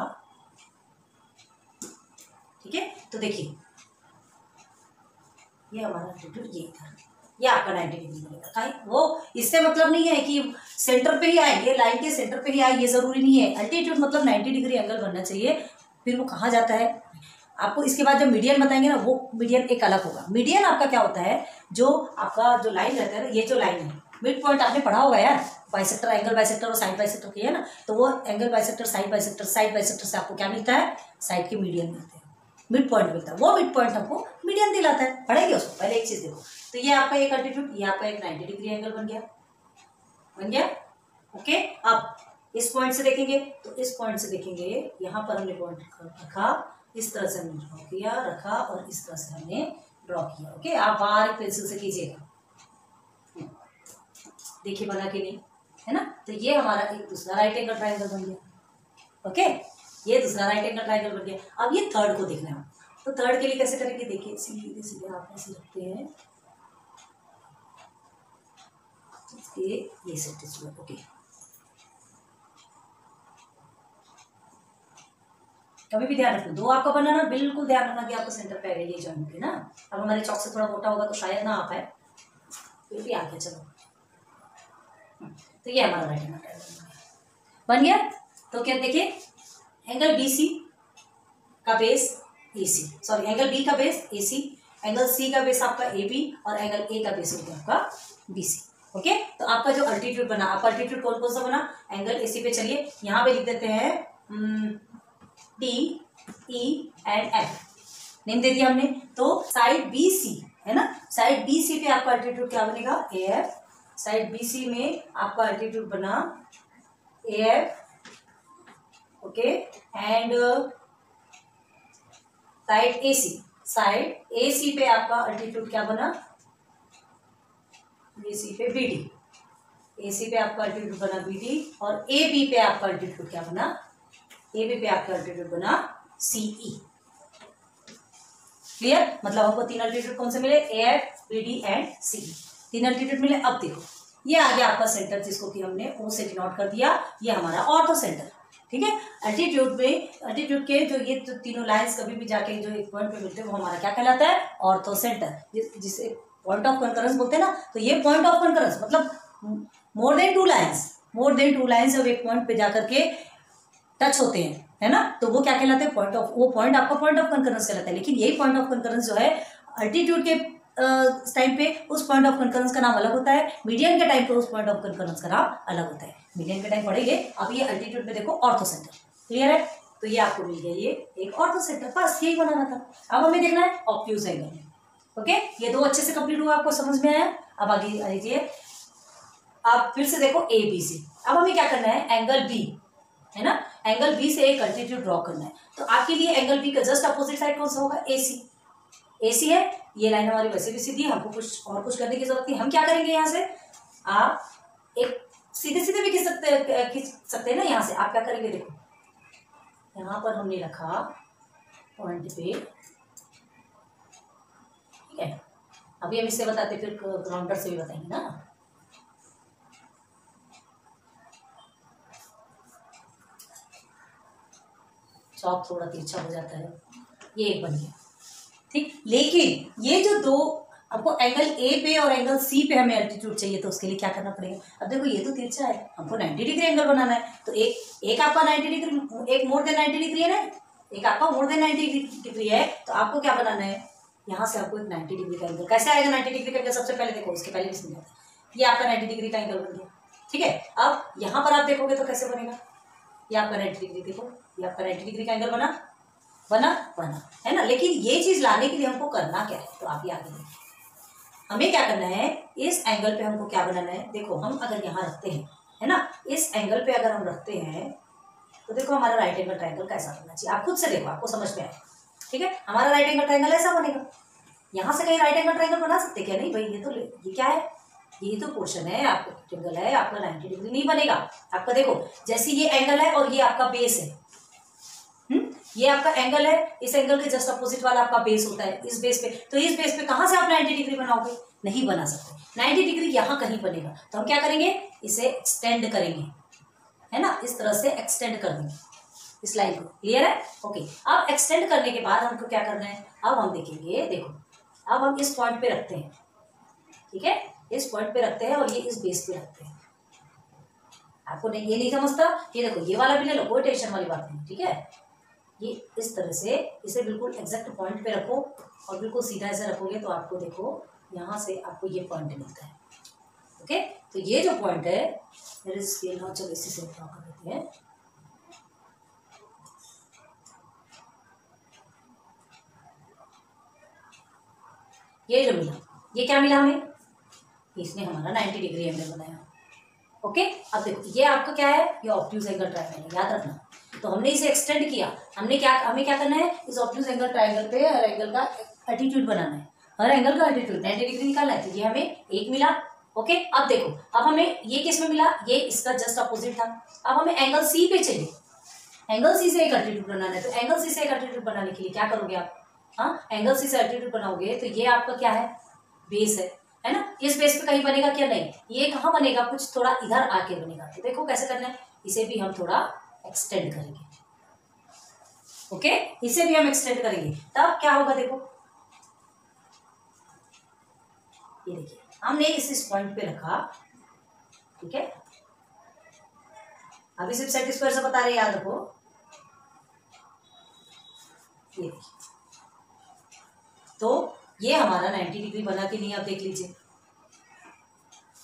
ठीक है, तो देखिए ये हमारा अल्टीट्यूड ये था, ये आपका 90 डिग्री बनेगा। कहीं वो इससे मतलब नहीं है कि सेंटर पे ही आए, ये लाइन के सेंटर पे ही आए, ये जरूरी नहीं है। अल्टीट्यूड मतलब 90 डिग्री एंगल बनना चाहिए। फिर वो कहाँ जाता है आपको, इसके बाद जब मीडियन बताएंगे ना, वो मीडियन एक अलग होगा। मीडियन आपका क्या होता है, जो आपका जो लाइन रहता है ना, ये जो लाइन है मिड पॉइंट, आपने पढ़ा होगा यार, बाइसेक्टर, एंगल बाइसेक्टर और साइड बाइसेक्टर की है ना। तो वो एंगल बाइसेक्टर, साइड बाइसेक्टर से आपको क्या मिलता है, साइड के मीडियन मिलते हैं, मिड पॉइंट मिलता है। वो मिड पॉइंट आपको मीडियन दिलाता है। पढ़ेंगे उसको, पहले एक चीज देखो। तो ये आपका एक अल्टीट्यूड, ये आपका एक 90 डिग्री एंगल बन गया। ओके, अब इस पॉइंट से देखेंगे, तो इस पॉइंट से देखेंगे, यहाँ पर हमने पॉइंट रखा, इस तरह से हमने ड्रॉ किया, रखा, और इस तरह से हमने ड्रॉ किया। ओके, आप बाहर पेंसिल से कीजिएगा, देखिए बना के नहीं, है ना। तो ये हमारा एक दूसरा राइट एंगल ट्रायंगल बन गया। ओके, ये दूसरा राइट एंगल ट्रायंगल बन गया। अब ये थर्ड को देखना है, तो थर्ड के लिए कैसे करेंगे, देखिए सीधे सीधे आप ऐसे रखते हैं, ये सेट इज ओके। कभी भी ध्यान रखना, दो आपका बनाना, बिल्कुल ध्यान रखना कि आपको सेंटर पे आएगा ये जॉइंट है ना। अब हमारे चौक से थोड़ा मोटा होगा तो शायद ना आ पाए, फिर भी आ गया, चलो। तो ये हमारा राइट एंगल ट्रायंगल बन गया। तो क्या देखिए, एंगल बीसी का base AC, sorry angle B का बेस एसी, एंगल सी का बेस आपका एबी, और एंगल ए का बेस हो गया आपका बीसी। ओके, तो आपका जो अल्टीट्यूड बना, आपका अल्टीट्यूड कौन कौन सा बना, एंगल एसी पे चलिए यहाँ पे लिख देते हैं D E and F, name दे दिया हमने। तो साइड बी सी है ना, साइड बी सी पे आपका अल्टीट्यूड क्या बनेगा, A F. Side B C में आपका अल्टीट्यूड बना A F. Okay, and side A C पे आपका अल्टीट्यूड क्या बना, बी सी पे बी डी, ए सी पे आपका अल्टीट्यूड बना बी डी, और ए बी पे आपका अल्टीट्यूड क्या बना, ए बी पे आपका अल्टीट्यूड बना सी ई। क्लियर, मतलब आपको तीन अल्टीट्यूड कौन से मिले, A F, B D and C, तीन अल्टीट्यूड मिले। अब देखो ये आ गया आपका सेंटर, जिसको कि हमने ओ से डिनोट कर दिया, ये हमारा ऑर्थो सेंटर। ठीक है, अल्टीट्यूड के जो ये तो तीनों लाइंस कभी भी जाके जो एक पॉइंट पे मिलते हैं वो हमारा क्या कहलाता है, ऑर्थो सेंटर, जिसे पॉइंट ऑफ कंकरेंस बोलते हैं ना। तो ये पॉइंट ऑफ कंकरेंस मतलब मोर देन टू लाइंस जब एक पॉइंट पे जाकर के टच होते हैं, है ना, तो वो क्या कहलाते हैं, पॉइंट ऑफ, वो पॉइंट आपका पॉइंट ऑफ कंकरेंस कहलाता है। लेकिन यही पॉइंट ऑफ कंकरेंस जो है अल्टीट्यूड के टाइम पे उस पॉइंट ऑफ कंकरेंस का नाम अलग होता है, मीडियन के टाइम पे उस पॉइंट ऑफ कंकरेंस का नाम अलग होता है। मीडियन के टाइम पढ़ेंगे। अब ये अल्टीट्यूड में देखो ऑर्थो सेंटर, क्लियर है। तो ये आपको मिल गया, ये एक ऑर्थो सेंटर, बस यही बनाना था। अब हमें देखना है ऑब्ट्यूज एंगल। ओके, ये दो अच्छे से कंप्लीट हुआ, आपको समझ में आया। अब आगे आ जाइए, आप फिर से देखो ए बी सी। अब हमें क्या करना है, एंगल बी है ना, एंगल बी से एक अल्टीट्यूड ड्रॉ करना है। तो आपके लिए एंगल बी का जस्ट अपोजिट साइड कौन सा होगा, एसी। एसी है, ये लाइन हमारी वैसे भी सीधी है, हमको कुछ और कुछ करने की जरूरत नहीं। हम क्या करेंगे, यहाँ से आप एक सीधे सीधे भी खींच सकते हैं ना। यहाँ से आप क्या करेंगे, देखो यहाँ पर हमने रखा पॉइंट पे, ठीक है। अभी हम इससे बताते फिर काउंटर से भी बताएंगे ना। चौक थोड़ा तिरछा हो जाता है, ये एक बन गया, ठीक। लेकिन ये जो दो आपको एंगल ए पे और एंगल सी पे हमें एल्टीट्यूड चाहिए, तो उसके लिए क्या करना पड़ेगा। अब देखो ये तो तिरछा है, हमको 90 डिग्री एंगल बनाना है, तो एक आपका 90 डिग्री, एक मोर देन 90 डिग्री है ना, एक आपका मोर देन 90 डिग्री है, तो आपको क्या बनाना है, यहाँ से आपको एक 90 डिग्री का एंगल। कैसे आएगा 90 डिग्री का एंगल, सबसे पहले देखो, उसके पहले भी समझाते हैं। ये आपका 90 डिग्री का एंगल बन गया, ठीक है। अब यहाँ पर आप देखोगे तो कैसे बनेगा, ये आपका 90 डिग्री, देखो ये आपका 90 डिग्री का एंगल बना है ना। लेकिन ये चीज लाने के लिए हमको करना क्या है, तो आप ये आगे देखिए, हमें क्या करना है, इस एंगल पे हमको क्या बनाना है। देखो हम अगर यहाँ रखते हैं, है ना, इस एंगल पे अगर हम रखते हैं, तो देखो हमारा राइट एंगल ट्रायंगल कैसा बनना चाहिए, आप खुद से देखो, आपको समझ में आएगा, ठीक है। हमारा राइट एंगल ट्रायंगल ऐसा बनेगा। यहाँ से कहीं राइट एंगल ट्रायंगल बना सकते क्या, नहीं भाई, ये क्या है, ये तो पोर्शन है, आपका ट्रायंगल है, आपका 90 डिग्री नहीं बनेगा। आपका देखो जैसे ये एंगल है और ये आपका बेस है, ये आपका एंगल है, इस एंगल के जस्ट अपोजिट वाला आपका बेस होता है, इस बेस पे, तो इस बेस पे कहां से आप 90 डिग्री बनाओगे, नहीं बना सकते। 90 डिग्री यहाँ कहीं बनेगा, तो हम क्या करेंगे, इसे एक्सटेंड करेंगे, है ना, इस तरह से एक्सटेंड कर देंगे इस लाइन को। क्लियर है, ओके। अब एक्सटेंड करने के बाद हमको क्या करना है, अब हम देखेंगे, देखो अब हम इस पॉइंट पे रखते हैं, ठीक है, इस पॉइंट पे रखते हैं और ये इस बेस पे रखते हैं। आपको नहीं, ये नहीं समझता, ये देखो ये वाला भी ले लो, कोई टेंशन वाली बात नहीं, ठीक है। ये इस तरह से इसे बिल्कुल एग्जैक्ट पॉइंट पे रखो और बिल्कुल सीधा ऐसे रखोगे, तो आपको देखो यहाँ से आपको ये पॉइंट मिलता है, ओके। तो ये जो पॉइंट है, मेरे स्केल में चलो इसी से ड्रॉ कर देते हैं। ये जो मिला, ये क्या मिला हमें, इसने हमारा 90 डिग्री एंगल बनाया, ओके। अब देखो ये आपका क्या है, ये ऑब्ट्यूज एंगल ट्रायंगल है, याद रखना। तो हमने इसे एक्सटेंड किया, हमें क्या करना है, इस ऑब्ट्यूज एंगल ट्रायंगल पे हर एंगल का एटीट्यूड बनाना है, हर एंगल का एटीट्यूड 90 डिग्री निकालना है। तो ये हमें एक मिला, ओके। अब देखो, अब हमें ये किस में मिला, ये इसका जस्ट अपोजिट था। अब हमें एंगल सी पे चाहिए, एंगल सी से एक एटीट्यूड बनाना है। तो एंगल सी से एक एटीट्यूड बनाने के लिए क्या करोगे आप, हाँ, एंगल सी से एटीट्यूड बनाओगे, तो ये आपका क्या है, बेस है ना। इस बेस पे कहीं बनेगा क्या, नहीं, ये कहाँ बनेगा, कुछ थोड़ा इधर आके बनेगा। तो देखो कैसे करना है, इसे भी हम थोड़ा एक्सटेंड करेंगे, ओके, इसे भी हम एक्सटेंड करेंगे, तब क्या होगा, देखो ये देखिए हमने इस पॉइंट पे रखा, ठीक है। अभी सिर्फ सेट स्क्वायर से बता रहे, याद रखो, ये देखिए, तो ये हमारा 90 डिग्री बना कि नहीं, आप देख लीजिए।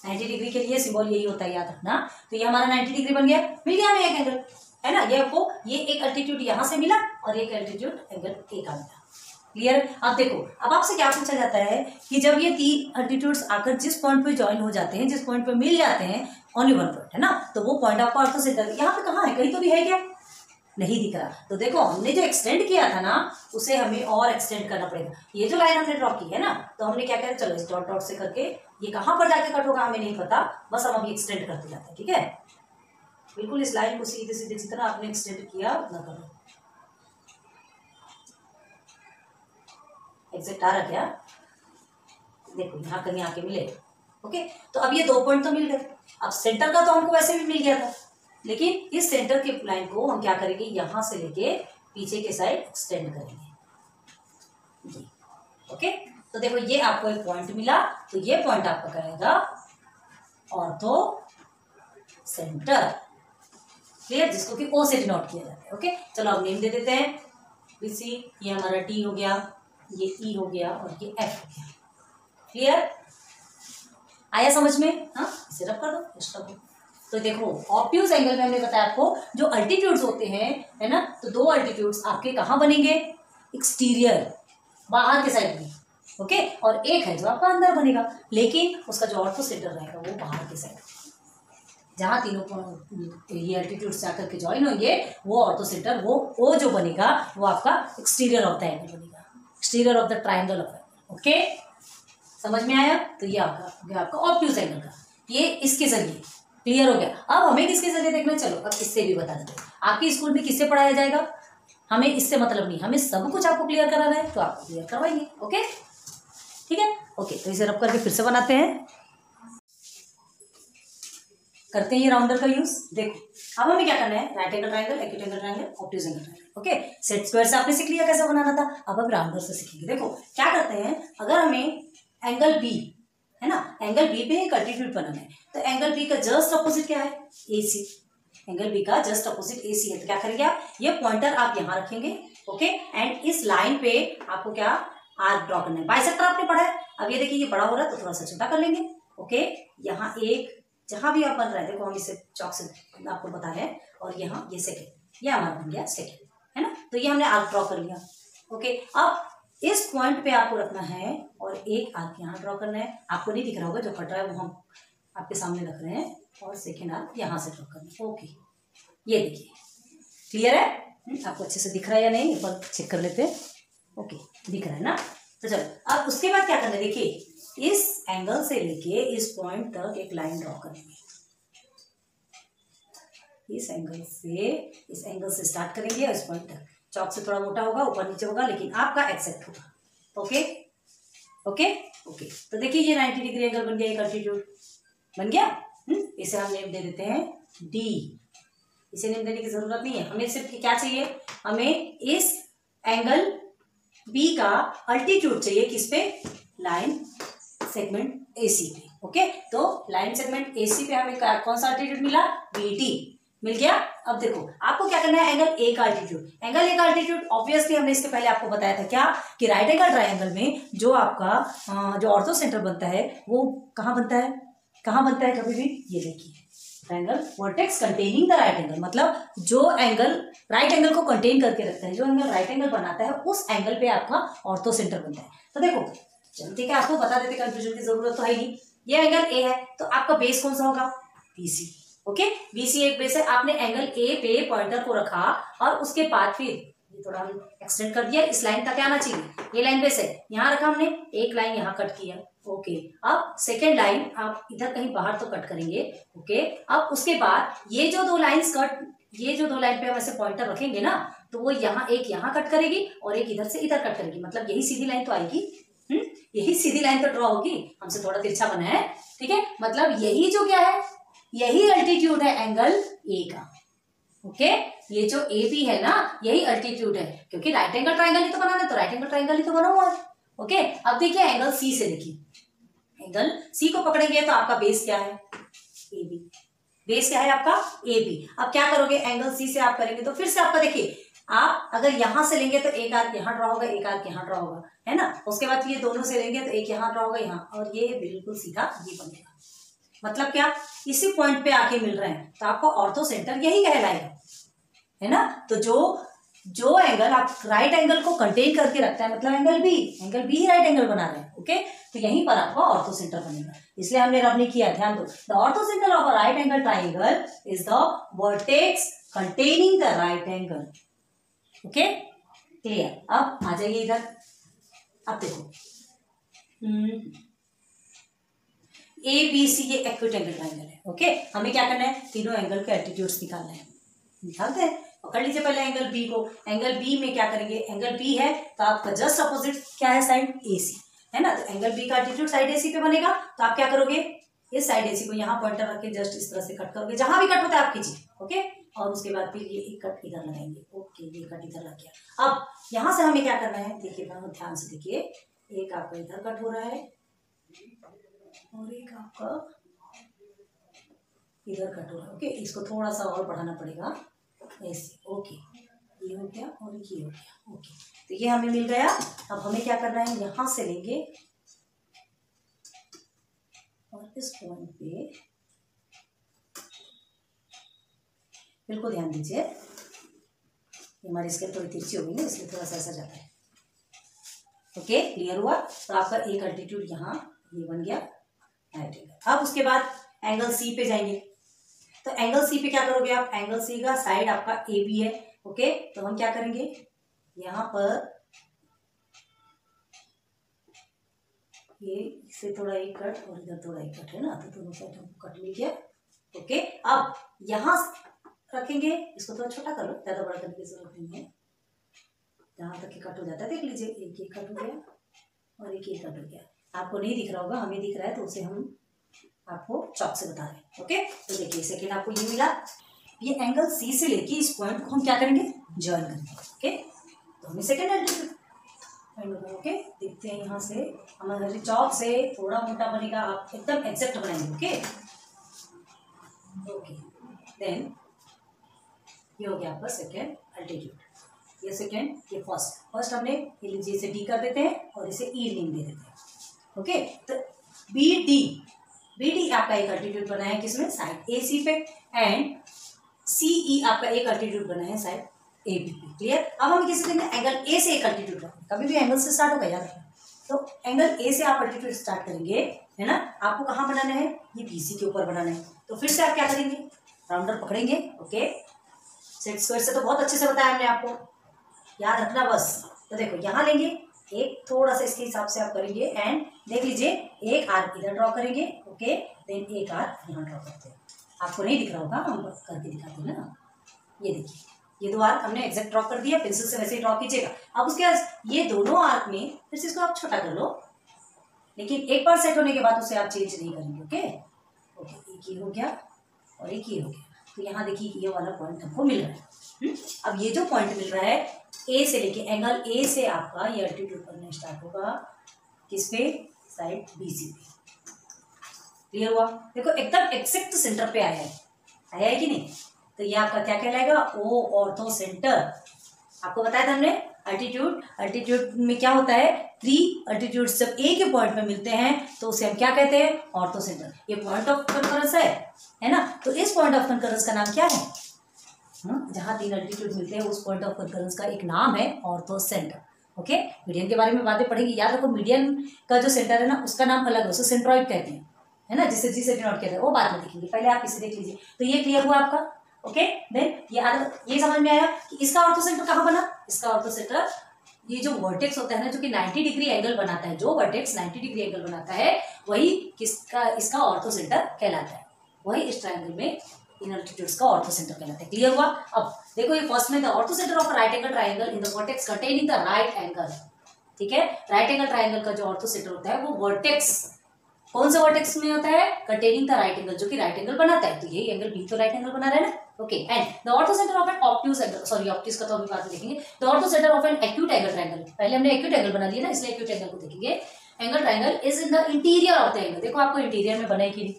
90 डिग्री के लिए सिंबल यही होता है, याद रखना। तो ये हमारा 90 डिग्री बन गया, मिल गया हमें एक एंगल, है ना। ये आपको ये एक एल्टीट्यूड यहाँ से मिला और एक एल्टीट्यूड एंगल ए का मिला। क्लियर। अब देखो, अब आपसे क्या पूछा जाता है कि जब ये तीन एल्टीट्यूड्स आकर जिस पॉइंट पे ज्वाइन हो जाते हैं, जिस पॉइंट पे मिल जाते हैं, ओनली वन पॉइंट, है ना, तो वो पॉइंट आपको ऑर्थो सेंटर, यहाँ पे कहाँ है, कहीं तो भी है क्या, नहीं दिख रहा। तो देखो हमने जो एक्सटेंड किया था ना, उसे हमें और एक्सटेंड करना पड़ेगा। ये जो लाइन हमने ड्रॉ की है ना, तो हमने क्या किया, चलो इस डॉट डॉट से करके ये कहाँ पर जाके कट होगा हमें नहीं पता, बस हम अभी एक्सटेंड करते जाते हैं, ठीक है। बिल्कुल इस लाइन को सीधे सीधे जितना आपने एक्सटेंड किया उतना करो। एग्जैक्ट आ रहा क्या, देखो यहाँ कहीं आके मिले, ओके। तो अब ये 2 पॉइंट तो मिल गए। अब सेंटर का तो हमको वैसे भी मिल गया था, लेकिन इस सेंटर के लाइन को हम क्या करेंगे, यहां से लेके पीछे के साइड एक्सटेंड करेंगे जी, ओके। तो देखो ये आपको एक पॉइंट मिला, तो ये पॉइंट आपका कहेगा ऑर्थो सेंटर, क्लियर, जिसको कि ओ से डिनोट किया जाता है, ओके। चलो अब नेम दे देते हैं, बीसी, ये हमारा टी हो गया, ये ई हो गया और ये एफ हो गया। क्लियर, आया समझ में, हाँ, इसे रब कर दो, इस रब। तो देखो ऑब्ट्यूज एंगल में हमने बताया आपको जो अल्टीट्यूड्स होते हैं, है ना, तो 2 अल्टीट्यूड्स आपके कहाँ बनेंगे, एक्सटीरियर, बाहर के साइड में, ओके, और एक है जो आपका अंदर बनेगा, लेकिन उसका जो ऑर्थो सेंटर रहेगा वो बाहर के साइड, जहाँ तीनों ये अल्टीट्यूड्स जाकर के ज्वाइन होंगे, वो ऑर्थो सेंटर, वो जो बनेगा वो आपका एक्सटीरियर ऑफ द एंगल बनेगा, exterior of the triangle of angle, okay. समझ में आया। तो ये आपका ऑब्ट्यूज एंगल का, ये इसके जरिए, क्लियर हो गया। अब हमें किसके जरिए देखना, चलो अब इससे भी बता देते हैं। आपके स्कूल में किससे पढ़ाया जाएगा, हमें इससे मतलब नहीं, हमें सब कुछ आपको क्लियर कराना है तो आपको क्लियर करवाएंगे। ओके ठीक है। ओके तो इसे रब करके फिर से बनाते हैं, करते हैं ये राउंडर का यूज। देखो अब हमें क्या करना है, right angle triangle, acute angle triangle, obtuse angle triangle. Okay set square से आपने सीख लिया कैसे बनाना था, अब हम राउंडर से सीखेंगे। देखो क्या करते हैं, अगर हमें एंगल बी है ना, एंगल बी पे एक अल्टीट्यूड बनाना है, तो एंगल बी का जस्ट अपोजिट क्या है, AC। एंगल बी का जस्ट अपोजिट AC है, तो क्या करेंगे आप, ये पॉइंटर आप यहाँ रखेंगे। ओके एंड इस लाइन पे आपको क्या आर्क ड्रॉ करना है। बाइसेक्टर आपने पढ़ा है, अब ये देखिए ये बड़ा हो रहा है तो थोड़ा सा छोटा कर लेंगे। ओके यहाँ एक, जहां भी आप बन रहे हैं देखो हम इसे चौक से आपको बता रहे हैं, और यहाँ ये सेकेंड, ये हमारा बन गया सेकेंड, है ना, तो ये हमने आर्क ड्रॉ कर लिया। ओके अब इस पॉइंट पे आपको रखना है और एक आर्क यहाँ ड्रॉ करना है। आपको नहीं दिख रहा होगा, जो कट रहा है वो हम आपके सामने रख रहे हैं, और सेकेंड आर्क यहाँ से ड्रॉ करना है। ओके ये देखिए क्लियर है, आपको अच्छे से दिख रहा है या नहीं, एक बार चेक कर लेते हैं। ओके दिख रहा है ना, तो चलो अब उसके बाद क्या करना है, देखिए इस एंगल से लेके इस पॉइंट तक एक लाइन ड्रॉ करेंगे। इस एंगल से स्टार्ट करेंगे इस पॉइंट तक। चौक से थोड़ा मोटा होगा, ऊपर नीचे होगा, लेकिन आपका एक्सेप्ट होगा। ओके ओके ओके तो देखिए ये 90 डिग्री एंगल बन गया, एक अल्टीट्यूड बन गया। इसे हम नेम दे देते हैं D। इसे नेम देने की जरूरत नहीं है, हमें सिर्फ क्या चाहिए, हमें इस एंगल B का अल्टीट्यूड चाहिए, किस पे, लाइन सेगमेंट AC पे। ओके तो लाइन सेगमेंट AC पे हमें कौन सा अल्टीट्यूड मिला, BD मिल गया। अब देखो आपको क्या करना है, एंगल A का अल्टीट्यूड, एंगल A का अल्टीट्यूड ऑब्वियसली हमने इसके पहले आपको बताया था क्या, कि राइट एंगल ट्रायंगल में जो आपका जो ऑर्थो सेंटर बनता है वो कहाँ बनता है, कहाँ बनता है कभी भी, ये देखिए triangle vertex containing the right angle, मतलब जो एंगल राइट एंगल को कंटेन करके रखता है, जो एंगल राइट एंगल बनाता है उस एंगल पे आपका ऑर्थो सेंटर बनता है। तो देखो चलो ठीक है, आपको बता देते, कंफ्यूजन की जरूरत तो है नहीं। ये एंगल A है तो आपका बेस कौन सा होगा, BC। ओके BC एक बेस है, आपने एंगल A पे पॉइंटर को रखा और उसके बाद फिर ये थोड़ा हम एक्सटेंड कर दिया, इस लाइन तक आना चाहिए, ये लाइन बेस है, यहाँ रखा हमने, एक लाइन यहाँ कट किया। ओके अब सेकेंड लाइन आप इधर कहीं बाहर तो कट करेंगे। ओके अब उसके बाद ये जो दो लाइन्स कट, ये जो दो लाइन पे हम ऐसे पॉइंटर रखेंगे ना, तो वो यहाँ एक यहाँ कट करेगी और एक इधर से इधर कट करेगी, मतलब यही सीधी लाइन तो आएगी। यही सीधी लाइन तो ड्रॉ होगी, हमसे थोड़ा तिरछा बना है, ठीक है, मतलब यही जो क्या है, यही अल्टीट्यूड है एंगल A का। ओके ये जो AB है ना, यही अल्टीट्यूड है, क्योंकि राइट एंगल ट्रायंगल ही तो बनाना है, तो राइट एंगल ट्रायंगल ही तो बना हुआ है। ओके अब देखिए एंगल C से, देखिए एंगल C को पकड़ेंगे तो आपका बेस क्या है, AB। बेस क्या है आपका, AB। अब क्या करोगे, एंगल C से आप करेंगे तो फिर से आपका देखिए, आप अगर यहां से लेंगे तो एक आर्क यहाँ ड्रॉ होगा, एक आर्क यहाँ ड्रॉ होगा, है ना, उसके बाद ये दोनों से लेंगे तो एक यहाँ ड्रॉ होगा यहाँ, और ये बिल्कुल सीधा ये बनेगा। मतलब क्या, इसी पॉइंट पे आके मिल रहे हैं, तो आपका ऑर्थो सेंटर यही कहलाएगा, है ना। तो जो एंगल आप राइट एंगल को कंटेन करके रखता है, मतलब एंगल बी ही राइट एंगल बना रहे हैं। ओके तो यहीं पर आपका ऑर्थो सेंटर बनेगा, इसलिए हमने रब नहीं किया, ध्यान दो। The ortho centre of a right angle triangle is the vertex containing the right angle. Okay clear. अब आ जाइए इधर, अब देखो ABC ये एक्यूट एंगल ट्रायंगल है। ओके हमें क्या करना है, तीनों एंगल के एल्टीट्यूड्स निकालना है, निकालते हैं। पकड़ लीजिए पहले एंगल B को, एंगल B में क्या करेंगे, एंगल B है तो आपका जस्ट अपोजिट क्या है, साइड AC, है ना, तो एंगल B का एल्टीट्यूड साइड AC पे बनेगा, तो आप क्या करोगे, इस साइड AC को यहाँ पॉइंटर रख के जस्ट इस तरह से कट करोगे, जहां भी कट होता है आप कीजिए। ओके और उसके बाद फिर ये एक कट इधर लगाएंगे। ओके ये कट इधर लग गया। अब यहाँ से हमें क्या करना है, देखिए ध्यान से देखिए, एक आपका इधर कट हो रहा है और एक आपका इधर कट हो रहा है। ओके इसको थोड़ा सा और बढ़ाना पड़ेगा ऐसे। ओके ये हो गया और ये हो गया। ओके तो ये हमें मिल गया। अब हमें क्या करना है, यहां से लेंगे और इस पॉइंट पे बिल्कुल ध्यान दीजिए, हमारी स्केल थोड़ी तिरछी हो गई ना, इसलिए थोड़ा सा ऐसा जाता है। ओके क्लियर हुआ। तो आपका एक अल्टीट्यूड यहाँ ये बन गया राइट एंगल। अब उसके बाद एंगल C पे जाएंगे, तो एंगल C पे क्या करोगे आप, एंगल C का साइड आपका AB है। ओके तो हम क्या करेंगे, यहाँ पर ये इससे थोड़ा एक कट और इधर थोड़ा एक कट है ना, तो दोनों साइड हमको कट मिल गया। ओके, अब यहाँ रखेंगे, इसको थोड़ा छोटा कर लो, ज्यादा बड़ा करने की जरूरत नहीं है। यहाँ तक कट हो जाता है, देख लीजिए, एक कट हो गया और एक कट हो गया। आपको नहीं दिख रहा होगा, हमें दिख रहा है, तो उसे हम आपको चॉक से बता रहे हैं। ओके, तो देखिए सेकेंड आपको ये मिला, ये एंगल सी से लेके इस पॉइंट को हम क्या करेंगे, ज्वाइन करेंगे। ओके, तो हमें सेकेंड एल्टीट्यूड फाइंड होगा। ओके, देखते हैं यहाँ से हमारे चॉक से थोड़ा मोटा बनेगा, आप एकदम एग्जैक्ट बनाएंगे। ओके ओके, देन ये हो गया आपका सेकेंड एल्टीट्यूड, ये सेकेंड, ये फर्स्ट हमने ये लीजिए इसे डी कर देते हैं और इसे ई नेम दे देते हैं। ओके, तो बी डी आपका एक एल्टीट्यूड बना है किसमें, साइड ए सी पे, एंड सी ई आपका एक एल्टीट्यूड बना है साइड ए बी पे। क्लियर। अब हम किसी देंगे एंगल ए से एक एल्टीट्यूड रखेंगे, कभी भी एंगल से स्टार्ट होगा याद रखना। तो एंगल ए से आप एल्टीट्यूड स्टार्ट करेंगे, है ना। आपको कहाँ बनाना है, ये बी सी के ऊपर बनाना है। तो फिर से आप क्या करेंगे, राउंडर पकड़ेंगे। ओके, सेट स्क्वायर से तो बहुत अच्छे से बताया हमने आपको, याद रखना बस। तो देखो यहाँ लेंगे, एक थोड़ा सा इसके हिसाब से आप करेंगे, एंड देख लीजिए एक आर्क इधर ड्रॉ करेंगे। ओके, देन एक आर्क यहाँ ड्रॉ करते हैं। आपको नहीं दिख रहा होगा, हम करके दिखाते हैं ना। ये देखिए, ये दो आर्क हमने एग्जैक्ट ड्रॉ कर दिया, पेंसिल से वैसे ही ड्रॉ कीजिएगा। अब उसके बाद ये दोनों आर्क में फिर से इसको आप छोटा कर लो, लेकिन एक बार सेट होने के बाद उसे आप चेंज नहीं करेंगे। ओके ओके, एक ये हो गया और एक ये हो गया। तो यहाँ देखिए ये वाला पॉइंट हमको मिल रहा है। अब ये जो पॉइंट मिल रहा है ए से लेके, एंगल ए से आपका ये एल्टीट्यूड बनना स्टार्ट होगा किस पे, साइड बी सी पे। क्लियर हुआ। देखो एकदम एक्सेक्ट सेंटर पे आया है कि नहीं। तो ये आपका क्या कहलाएगा, ओ ऑर्थो सेंटर। आपको बताया था हमने अल्टीट्यूड में क्या होता है, 3 अल्टीट्यूड जब ए के पॉइंट में मिलते हैं तो उसे हम क्या कहते हैं, ऑर्थो सेंटर। ये पॉइंट ऑफ कनकरेंस है ना। तो इस पॉइंट ऑफ कनकरेंस का नाम क्या है, जहां 3 अल्टीट्यूड मिलते हैं उस पॉइंट ऑफ कनकरेंस का एक नाम है ऑर्थो सेंटर। ओके, मीडियन के बारे में बातें पढ़ेंगे, याद रखो मीडियन का जो सेंटर है ना उसका नाम अलग है, उसे सेंट्रॉइड कहते हैं, है ना, जिसे जी से डिनोट कहते हैं, वो बाद में देखेंगे, पहले आप इसे देख लीजिए। तो ये क्लियर हुआ आपका। ओके, देन ये समझ में आया कि इसका ऑर्थो सेंटर कहाँ बना। इसका ऑर्थो सेंटर ये जो वर्टेक्स होता है ना, जो कि 90 डिग्री एंगल बनाता है, जो वर्टेक्स 90 डिग्री एंगल बनाता है वही किसका, इसका ऑर्थो सेंटर कहलाता है। वही इस ट्रायंगल में इन अल्टीट्यूड्स का ऑर्थो सेंटर कहलाता है। क्लियर हुआ। अब देखो ये फर्स्ट में the ortho centre of right angle triangle in the vertex containing the right angle. ठीक है, राइट एंगल ट्रायंगल का जो ऑर्थो सेंटर होता है वो वर्टेक्स, कौन सा वर्टेक्स में होता है, कंटेनिंग द राइट एंगल, जो कि राइट एंगल बनाता है। तो यही एंगल बी तो राइट एंगल बना रहा है ना। Okay, and the ortho centre of an obtuse angle, sorry obtuse का तो अभी बाद में देखेंगे। The ortho centre of an acute angle triangle, पहले हमने एक्यूट एंगल बना लिया ना, इसलिए एक्यूट एंगल को देखेंगे। Angle triangle is in the interior of the angle. देखो आपको इंटीरियर में बना है कि नहीं।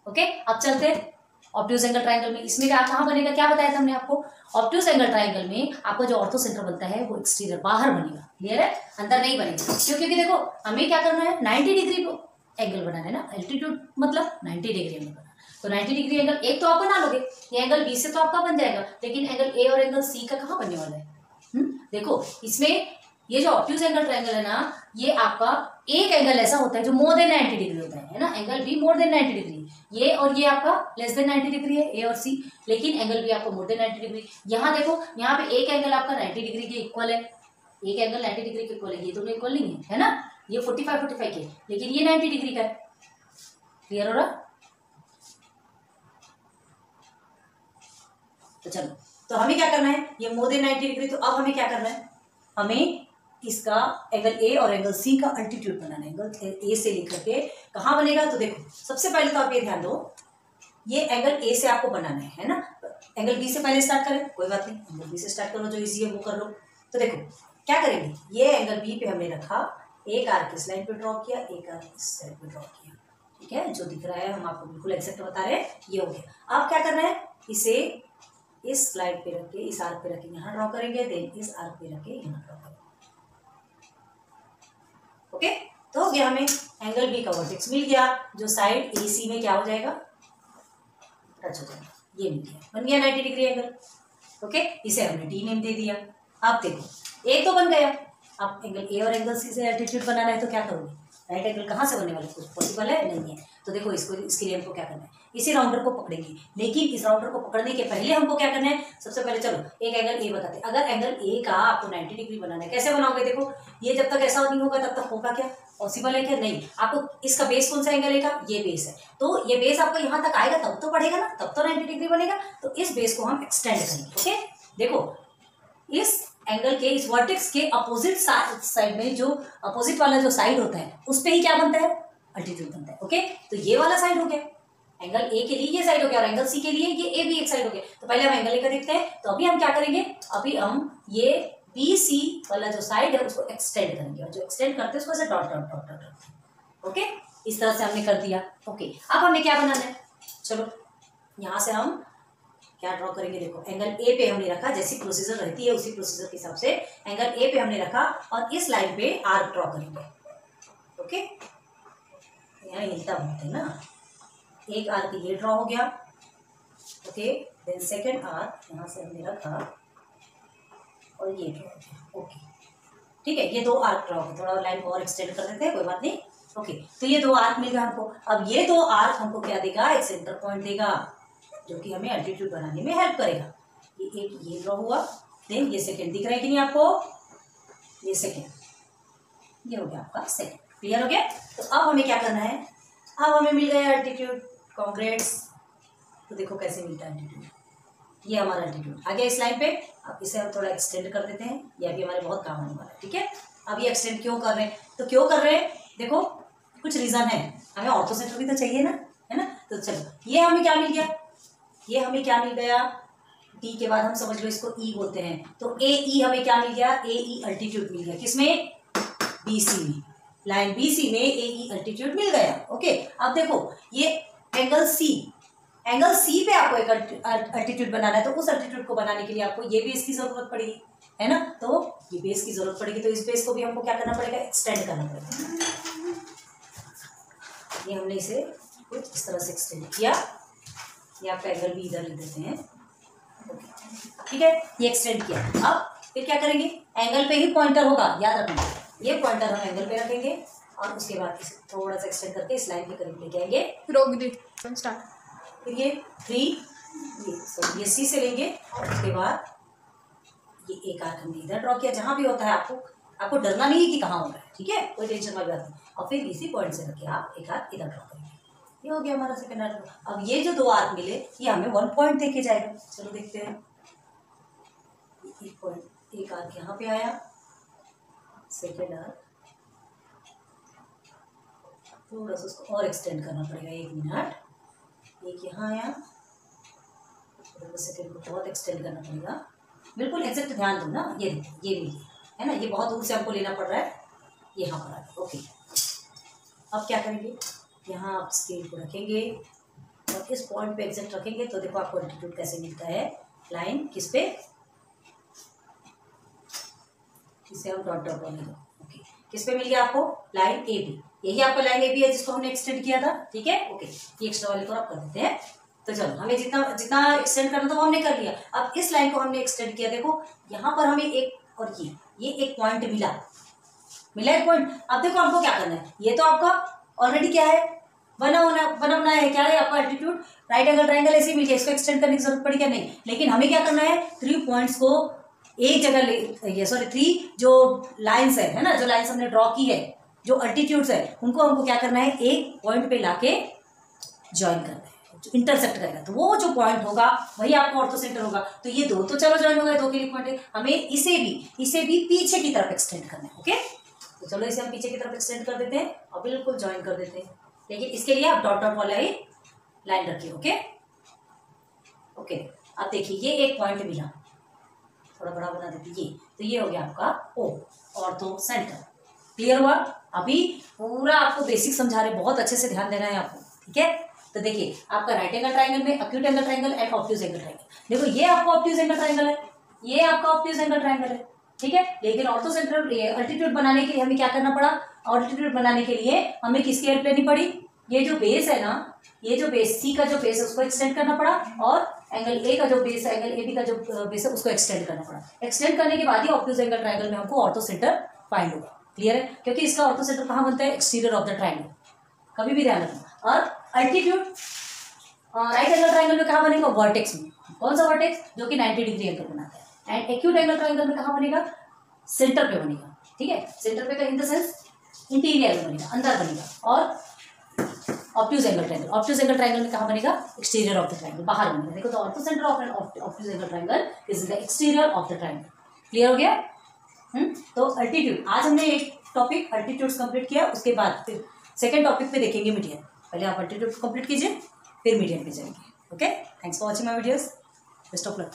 ओके, अब चलते हैं ऑब्ट्यूज एंगल ट्रायंगल में। इसमें क्या कहाँ बनेगा, क्या बताया था हमने आपको, ऑब्ट्यूज एंगल ट्रायंगल में आपका जो ऑर्थो सेंटर बनता है वो एक्सटीरियर बाहर बनेगा। क्लियर है, अंदर नहीं बनेगा। क्यों, क्योंकि देखो हमें क्या करना है, 90 डिग्री एंगल बनाना है ना, एल्टीट्यूड मतलब 90 डिग्री एंगल बना। तो 90 डिग्री एंगल एक तो आप बना लोगे, ये एंगल बी से तो आपका बन जाएगा, लेकिन एंगल ए और एंगल सी का कहाँ बनने वाला है। देखो इसमें ये जो ऑब्ट्यूज एंगल ट्रायंगल है ना, ये आपका एक एंगल ऐसा होता है जो मोर देन 90 डिग्री होता है ना। Angle be more than 90 degree, ये और ये आपका लेस देन 90 डिग्री है, ए और सी, लेकिन एंगल बी आपका मोर देन 90 डिग्री। यहाँ देखो, यहाँ पे एक एंगल आपका 90 डिग्री के इक्वल है, एक एंगल 90 डिग्री के इक्वल है, ये दोनों इक्वल नहीं है ना, ये 45 के, लेकिन ये 90 डिग्री का है। क्लियर हो रहा। तो चलो, तो हमें क्या करना है, ये मोर देन 90 डिग्री। तो अब हमें क्या करना है, हमें इसका एंगल ए और एंगल सी का अल्टीट्यूड बनाना है। एंगल ए से लेकर के कहाँ बनेगा, तो देखो सबसे पहले तो आप ये ध्यान दो, ये एंगल ए से आपको बनाना है ना। एंगल बी से पहले स्टार्ट करें, कोई बात नहीं, एंगल बी से स्टार्ट करो, जो इजी है वो कर लो। तो देखो क्या करेंगे, ये एंगल बी पे हमने रखा, एक आर्क इस लाइन पे ड्रॉ किया, एक आर्क इस साइड पे ड्रॉ किया। ठीक है, जो दिख रहा है हम आपको बिल्कुल एक्जेक्ट बता रहे हैं, ये हो गया। अब क्या करना है, इसे इस लाइन पे रख के, इस आर्क पे रख के यहाँ ड्रॉ करेंगे, देन इस आर्क पे रख के यहाँ ड्रॉ करेंगे। ओके, तो हो गया, हमें एंगल बी का वर्टेक्स मिल गया, जो साइड ए सी में क्या हो जाएगा, टच हो जाएगा। ये मिल गया, बन गया 90 डिग्री एंगल। ओके, इसे हमने डी नेम दे दिया। अब देखो एक तो बन गया, अब एंगल ए और एंगल सी से एल्टीट्यूड बनाना है, तो क्या करोगे, राइट एंगल कहाँ से बनने वाला है, कुछ पॉसिबल है नहीं है। तो देखो इसको, इसके लिए हमको क्या करना है, इसी राउंडर को पकड़ेंगे। लेकिन इस राउंडर को पकड़ने के पहले हमको क्या करना है, सबसे पहले चलो एक एंगल ए बताते हैं। अगर एंगल ए का आपको 90 डिग्री बनाना है, कैसे बनाओगे, देखो ये जब तक ऐसा नहीं होगा तब तक होगा क्या, पॉसिबल है क्या, नहीं। आपको इसका बेस कौन सा एंगल है का, ये बेस है, तो ये बेस आपको यहाँ तक आएगा तब तो बढ़ेगा ना, तब तो 90 डिग्री बनेगा। तो इस बेस को हम एक्सटेंड करेंगे। ओके, देखो इस एंगल के इस वर्टेक्स के अपोजिट साइड में जो अपोजिट वाला जो साइड होता है उस पे ही क्या बनता है, अल्टीट्यूड बनता है। ओके, तो ये वाला साइड हो गया, एंगल ए के लिए ये साइड हो गया, और एंगल सी के लिए ये ए भी एक साइड हो गया। तो पहले हम एंगल ए का देखते हैं। तो अभी हम क्या करेंगे, अभी हम ये बी सी वाला जो साइड है उसको एक्सटेंड करेंगे, और जो एक्सटेंड करते हैं उसको ऐसे dot dot dot dot. Okay, इस तरह से हमने कर दिया। ओके, अब हमें क्या बनाना है, चलो यहाँ से हम क्या ड्रॉ करेंगे, देखो एंगल ए पे हमने रखा, जैसी प्रोसीजर रहती है उसी प्रोसीजर के हिसाब से एंगल ए पे हमने रखा, और इस लाइन पे आर्क ड्रॉ करेंगे। ओके, यहाँ हिलता बहुत है ना, एक आर्क ये ड्रॉ हो गया। ओके, देन सेकेंड आर्क यहाँ से हमने रखा और ये ड्रॉ हो गया। ओके, ठीक है, ये दो आर्क ड्रॉ हो गए, थोड़ा लाइन को और एक्सटेंड कर देते हैं, कोई बात नहीं। ओके, तो ये दो आर्क मिल गया हमको। अब ये दो आर्क हमको क्या देगा, एक सेंटर पॉइंट देगा जो कि हमें अल्टीट्यूड बनाने में हेल्प करेगा। ये एक ये ड्रॉ हुआ, देन ये सेकंड दिख रहा है कि नहीं आपको, ये सेकंड, ये हो गया आपका सेकंड। क्लियर हो गया। तो अब हमें क्या करना है, अब हमें मिल गया अल्टीट्यूड, कांग्रेट्स। तो देखो कैसे मिलता है अल्टीट्यूड, ये हमारा अल्टीट्यूड आ गया इस लाइन पे। अब इसे हम थोड़ा एक्सटेंड कर देते हैं, ये अभी हमारे बहुत काम आने वाला है। ठीक है, अब ये एक्सटेंड क्यों कर रहे हैं, तो क्यों कर रहे हैं, देखो कुछ रीजन है, हमें ऑर्थो सेंटर भी तो चाहिए ना, है ना। तो चलो ये हमें क्या मिल गया, ये हमें क्या मिल गया, डी के बाद हम समझ लो इसको ई बोलते हैं। तो ए ई हमें क्या मिल गया, ए ई अल्टीट्यूड मिल गया, किसमें, बी सी में, लाइन बी सी में ए ई अल्टीट्यूड मिल गया। ओके, अब देखो ये एंगल सी, एंगल सी पे आपको एक अल्टीट्यूड बनाना है, तो उस अल्टीट्यूड को बनाने के लिए आपको ये बेस की जरूरत पड़ेगी, है ना। तो ये बेस की जरूरत पड़ेगी, तो इस बेस को भी हमको क्या करना पड़ेगा, एक्सटेंड करना पड़ेगा। ये हमने इसे कुछ इस तरह से एक्सटेंड किया, ये आपका एंगल भी इधर लिख देते हैं। ठीक है, ये एक्सटेंड किया। अब फिर क्या करेंगे, एंगल पे ही पॉइंटर होगा, याद रखना, ये पॉइंटर हम एंगल पे रखेंगे, और उसके बाद इसे थोड़ा सा एक्सटेंड करके इस लाइन के करीब लेके आएंगे, रोक दी स्टार्ट। फिर ये 3 ये सी से लेंगे, और उसके बाद ये एक आर्क हमने इधर ड्रॉ किया, जहां भी होता है आपको डरना नहीं है कि कहाँ हो रहा है, ठीक है, कोई टेंशन वाली बात नहीं। और फिर इसी पॉइंट से रखे आप एक आर्क इधर ड्रॉ करेंगे, ये हो गया हमारा सेकंड आर्क। अब ये जो दो आर्क मिले ये हमें 1 पॉइंट देके जाएगा, चलो देखते हैं। एक पॉइंट, एक आर्क यहाँ पे आया, सेकंड आर्क थोड़ा सा उसको और एक्सटेंड करना पड़ेगा, 1 मिनट, एक यहाँ आया, सेकंड को बहुत एक्सटेंड करना पड़ेगा, बिल्कुल एग्जैक्ट ध्यान दो ना, ये भी है ना, ये बहुत दूर से हमको लेना पड़ रहा है, यहाँ पर आ गया। ओके, अब क्या करेंगे, यहाँ आप स्केल को रखेंगे और इस पॉइंट पे एग्जैक्ट रखेंगे, तो देखो आपको एल्टीट्यूड कैसे मिलता है, लाइन किस पे, इसे हम डॉट डॉट बोलेंगे। ओके, किस पे मिल गया आपको, लाइन ए बी, यही आपका लाइन ए बी है जिसको हमने एक्सटेंड किया था। ठीक है, ओके, ये एक्स्ट्रा वाले को आप कर देते हैं। तो चलो हमें जितना एक्सटेंड करना था वो हमने कर लिया। अब इस लाइन को हमने एक्सटेंड किया, देखो यहाँ पर हमें एक और ये एक पॉइंट मिला एक पॉइंट। अब देखो आपको क्या करना है, ये तो आपका ऑलरेडी क्या है, बना बनाया है, क्या है आपका एल्टीट्यूड, राइट एंगल ट्रायंगल ऐसे मिल गया, इसको एक्सटेंड करने की जरूरत पड़ी क्या, नहीं। लेकिन हमें क्या करना है, 3 पॉइंट्स को एक जगह ले, सॉरी 3 जो लाइन्स है ना, जो लाइन्स हमने ड्रॉ की है, जो अल्टीट्यूड्स है, उनको हमको क्या करना है, एक पॉइंट पे लाके ज्वाइन करना है, जो इंटरसेक्ट करेगा, तो वो जो पॉइंट होगा वही आपका ऑर्थो सेंटर होगा। तो ये दो तो चलो ज्वाइन हो गए, 2 के लिए पॉइंट है, हमें इसे भी पीछे की तरफ एक्सटेंड करना है। ओके, तो चलो इसे हम पीछे की तरफ एक्सटेंड कर देते हैं और बिल्कुल ज्वाइन कर देते हैं, लेकिन इसके लिए आप डॉट डॉट वाला ही लाइन रखिए। ओके, अब देखिए ये एक पॉइंट मिला, थोड़ा बड़ा बना देते, ये तो ये हो गया आपका ओ, ऑर्थो सेंटर। क्लियर हुआ, अभी पूरा आपको बेसिक समझा रहे, बहुत अच्छे से ध्यान देना है आपको। ठीक है, तो देखिए आपका राइट एंगल ट्रायंगल में acute angle triangle and obtuse angle triangle, देखो ये आपका ऑब्ट्यूज एंगल ट्रायंगल है, ये आपका ऑब्ट्यूज एंगल ट्रायंगल है। ठीक है, लेकिन ऑर्थो सेंटर अल्टीट्यूड बनाने के लिए हमें क्या करना पड़ा, अल्टीट्यूड बनाने के लिए हमें किसकी हेल्प लेनी पड़ी, ये जो बेस है ना, ये जो बेस सी का जो बेस है उसको एक्सटेंड करना पड़ा, और एंगल ए का जो बेस है, एंगल ए बी का जो बेस है उसको एक्सटेंड करना पड़ा। एक्सटेंड करने के बाद ही ऑब्ट्यूज एंगल ट्रायंगल में हमको ऑर्थो सेंटर फाइंड होगा। क्लियर है? क्योंकि इसका ऑर्थो सेंटर कहाँ बनता है? एक्सटीरियर ऑफ द ट्राइंगल, कभी भी ध्यान रखना। और अल्टीट्यूड राइट एंगल ट्राइंगल में कहाँ बनेगा? वर्टेक्स में। कौन सा वर्टेक्स? जो कि 90 डिग्री एंगल बनाता है। एंड एक्यूट एंगल ट्राइंगल में कहाँ बनेगा? सेंटर पे बनेगा, ठीक है? सेंटर पे का इन द सेंस इंटीरियर में बनेगा, अंदर बनेगा। और obtuse angle triangle, obtuse angle triangle में कहाँ बनेगा? एक्सटीरियर ऑफ द ट्राइंगल, बाहर बनेगा। देखो तो ortho centre of obtuse angle triangle is in the exterior of the triangle. Clear हो गया? तो अल्टीट्यूड, आज हमने एक टॉपिक अल्टीट्यूड्स कंप्लीट किया, उसके बाद फिर सेकंड टॉपिक पे देखेंगे मीडियन। पहले आप अल्टीट्यूड कंप्लीट कीजिए, फिर मीडियन पे जाएंगे। Okay, thanks for watching my videos, best of luck.